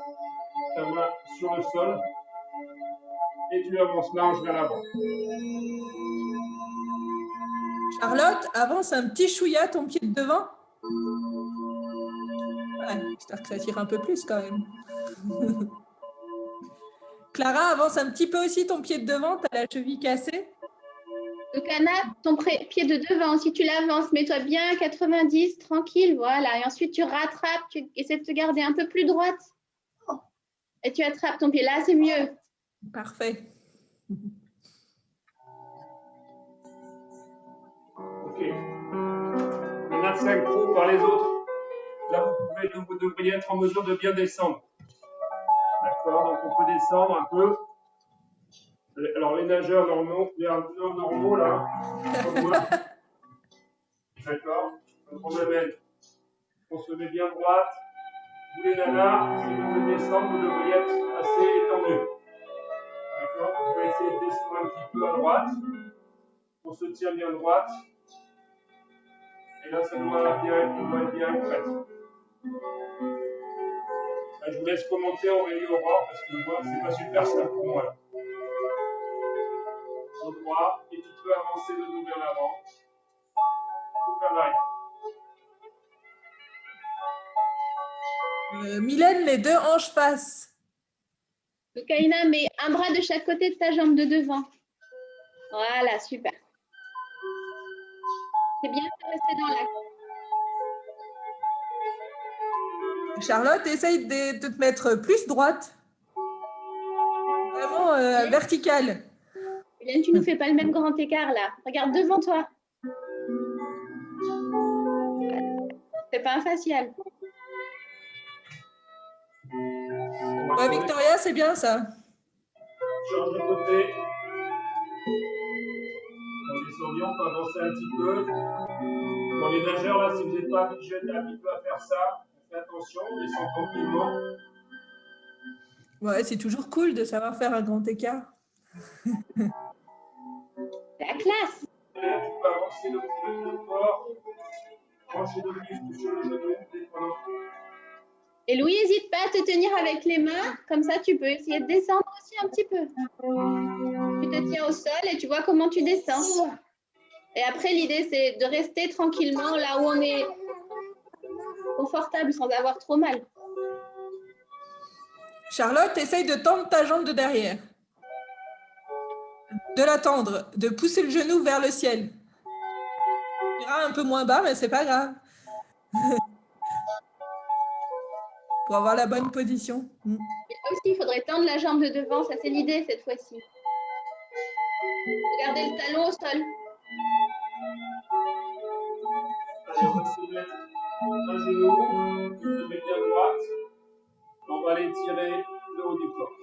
ta main sur le sol et tu avances la hanche vers l'avant. Charlotte, avance un petit chouïa ton pied de devant. Ouais, j'espère que ça tire un peu plus quand même. Clara, avance un petit peu aussi ton pied de devant. Tu as la cheville cassée. Donc, Anna, ton pied de devant, si tu l'avances, mets-toi bien à 90, tranquille, voilà. Et ensuite, tu rattrapes, tu essaies de te garder un peu plus droite. Et tu attrapes ton pied. Là, c'est mieux. Parfait. Ok. On a 5 trous par les autres. Là, vous devriez être en mesure de bien descendre. D'accord, donc on peut descendre un peu. Alors les nageurs normaux là, comme moi. D'accord, donc on amène. On se met bien droite. Vous les nanas, si vous voulez descendre, vous devriez être assez étendu. D'accord, on va essayer de descendre un petit peu à droite. On se tient bien droite. Et là, ça doit être bien prête. Je vous laisse commenter Aurélie Aurore parce que moi, c'est pas super simple pour moi. Là. Au droit, et tu peux avancer le dos vers l'avant ou vers l'arrière. Mylène, les deux hanches face. Donc, Aïna, mets un bras de chaque côté de ta jambe de devant. Voilà, super. C'est bien de rester dans l'axe. Charlotte, essaye de te mettre plus droite. Vraiment verticale. Hélène, tu ne nous fais pas le même grand écart là. Regarde devant toi. C'est pas un facial. Ouais, Victoria, c'est bien ça. Change de côté. On descend, on peut avancer un petit peu. Dans les nageurs, là, si vous n'êtes pas habitué à faire ça, faites attention, on descend tranquillement. Ouais, c'est toujours cool de savoir faire un grand écart. classe. Tu peux avancer le corps, pencher le buste sur le genou, détendre. Et Louis, n'hésite pas à te tenir avec les mains. Comme ça, tu peux essayer de descendre aussi un petit peu. Tu te tiens au sol et tu vois comment tu descends. Et après, l'idée, c'est de rester tranquillement là où on est confortable sans avoir trop mal. Charlotte, essaye de tendre ta jambe de derrière. De la tendre, de pousser le genou vers le ciel. Tu iras un peu moins bas, mais c'est pas grave. Pour avoir la bonne position. Et là aussi, il faudrait tendre la jambe de devant. Ça, c'est l'idée cette fois-ci. Regardez le talon au sol. Allez, on va se mettre un genou, se met bien droite. On va aller tirer le haut du corps.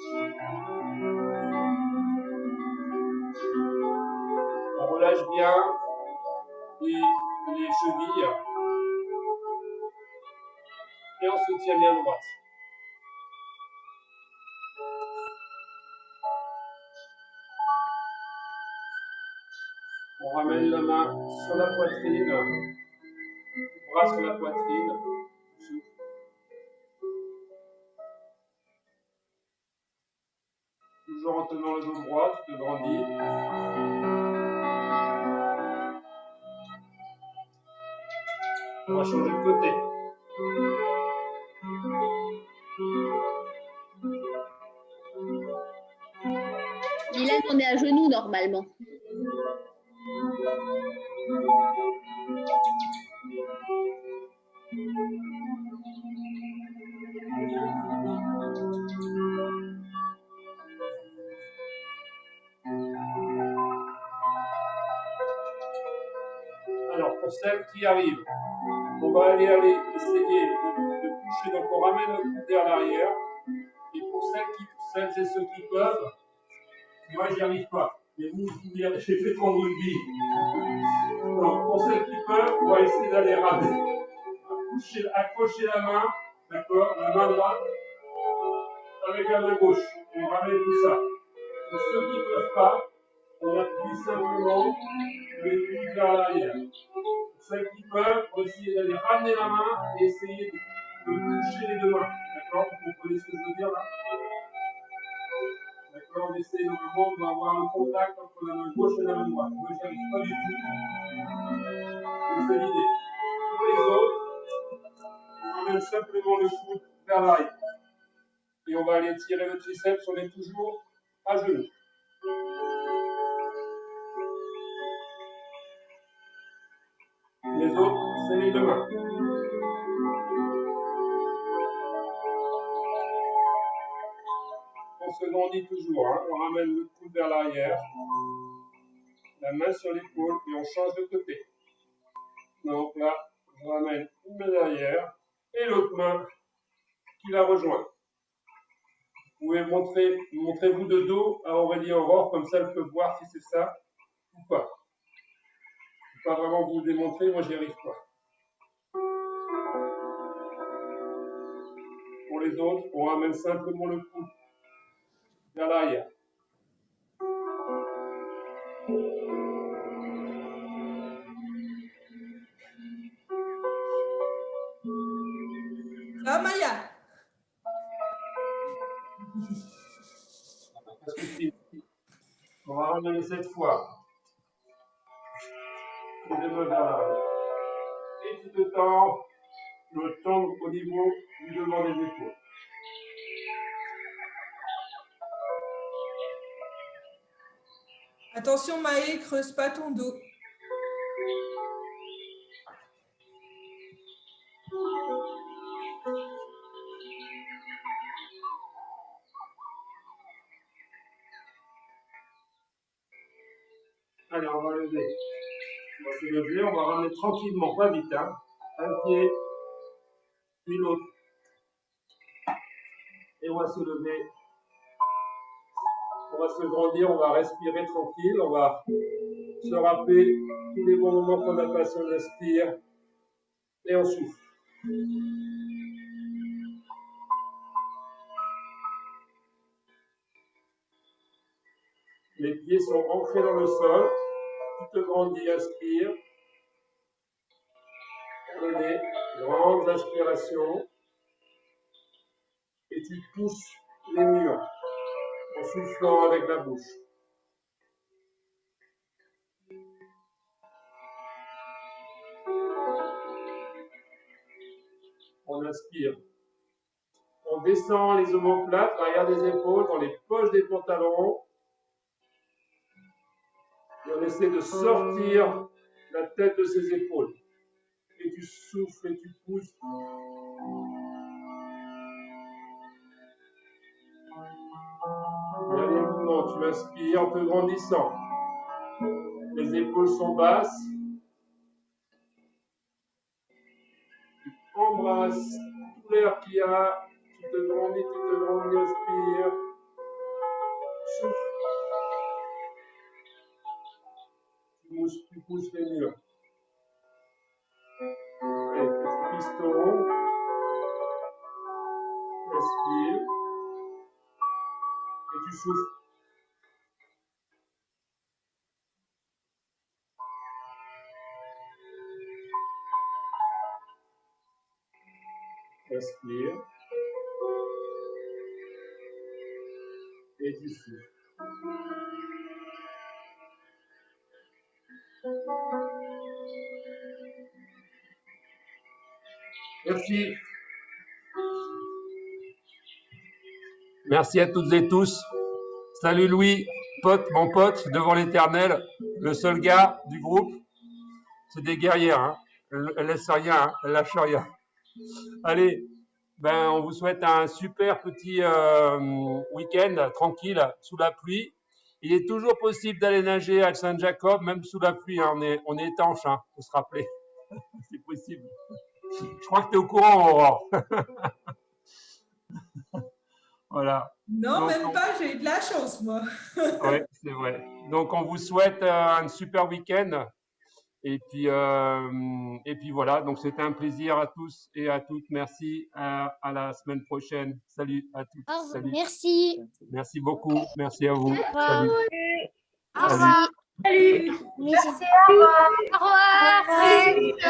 On relâche bien les chevilles. Et on se tient bien droite. On ramène la main sur la poitrine, bras sur la poitrine. Toujours en tenant le dos droit, tu te grandis. On va changer de côté. Dylan, on est à genoux normalement. Alors, pour celles qui arrivent, on va aller essayer de coucher. Donc, on ramène le coude vers l'arrière. Et pour celles et ceux qui peuvent, moi, j'y arrive pas. Mais vous, j'ai fait trop de rugby. Donc, pour celles qui peuvent, on va essayer d'aller ramener. Accrocher la main, d'accord, la main droite, avec la main gauche. On ramène tout ça. Pour ceux qui ne peuvent pas, on appuie simplement le coude vers l'arrière. Pour celles qui peuvent, on va essayer d'aller ramener la main et essayer de toucher les deux mains. D'accord? Vous comprenez ce que je veux dire là? D'accord? On essaie normalement d'avoir un contact entre la main gauche et la main droite. Moi, j'y arrive pas du tout. C'est l'idée. Pour les autres, on ramène simplement le coude vers l'arrière. Et on va aller tirer le triceps, on est toujours à genoux. Les autres, c'est les deux mains. On se grandit toujours, hein. On ramène le coude vers l'arrière, la main sur l'épaule et on change de côté. Donc là, je ramène une main derrière et l'autre main qui la rejoint. Vous pouvez montrez-vous de dos à Aurélie Aurore, comme ça elle peut voir si c'est ça ou pas. Je ne peux pas vraiment vous le démontrer, moi j'y arrive pas. Pour les autres, on ramène simplement le coude vers l'arrière. Ça va, Maya? On va ramener cette fois les deux mains vers l'arrière. Et tout le temps, le tendre au niveau du devant des épaules. Attention, Maë, creuse pas ton dos. Allez, on va lever. On va se lever, on va ramener tranquillement, pas vite, hein. Un pied, puis l'autre. Et on va se lever. On va se grandir, on va respirer tranquille, on va se rappeler tous les bons moments qu'on a passés, on inspire et on souffle. Les pieds sont ancrés dans le sol. tu te grandis, inspire. Par le nez, grandes inspirations. Et tu pousses les murs en soufflant avec la bouche. On inspire. On descend les omoplates, l'arrière des épaules, dans les poches des pantalons. Et on essaie de sortir la tête de ses épaules. Et tu souffles et tu pousses. Dernier mouvement, tu inspires en te grandissant. Les épaules sont basses. Tu embrasses tout l'air qu'il y a. Tu te grandis, inspire. Souffle. Tu pousses les murs. Allez, petit piston. Inspire. Et tu souffles. Inspire. Et tu souffles. Merci. Merci à toutes et tous. Salut Louis, mon pote, devant l'éternel, le seul gars du groupe. C'est des guerrières, hein. Elle laisse rien, hein. Elle lâche rien. Allez, ben, on vous souhaite un super petit week-end tranquille, sous la pluie. Il est toujours possible d'aller nager à Saint-Jacob, même sous la pluie, hein. On est étanche, hein, faut se rappeler. C'est possible. Je crois que tu es au courant, Aurore. Voilà. Non, Donc, même pas, j'ai eu de la chance, moi. Oui, c'est vrai. Donc, on vous souhaite un super week-end. Et puis voilà. Donc, c'était un plaisir à tous et à toutes. Merci. À la semaine prochaine. Salut à toutes. Salut. Merci. Merci beaucoup. Merci à vous. Au revoir. Salut. Merci. Salut. Merci. Au revoir. Au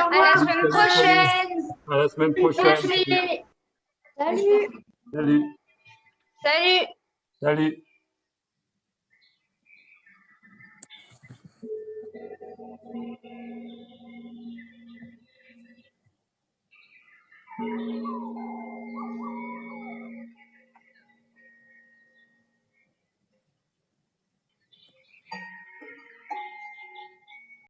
revoir. À la semaine prochaine. À la semaine prochaine. Merci. Salut. Salut. Salut. Salut.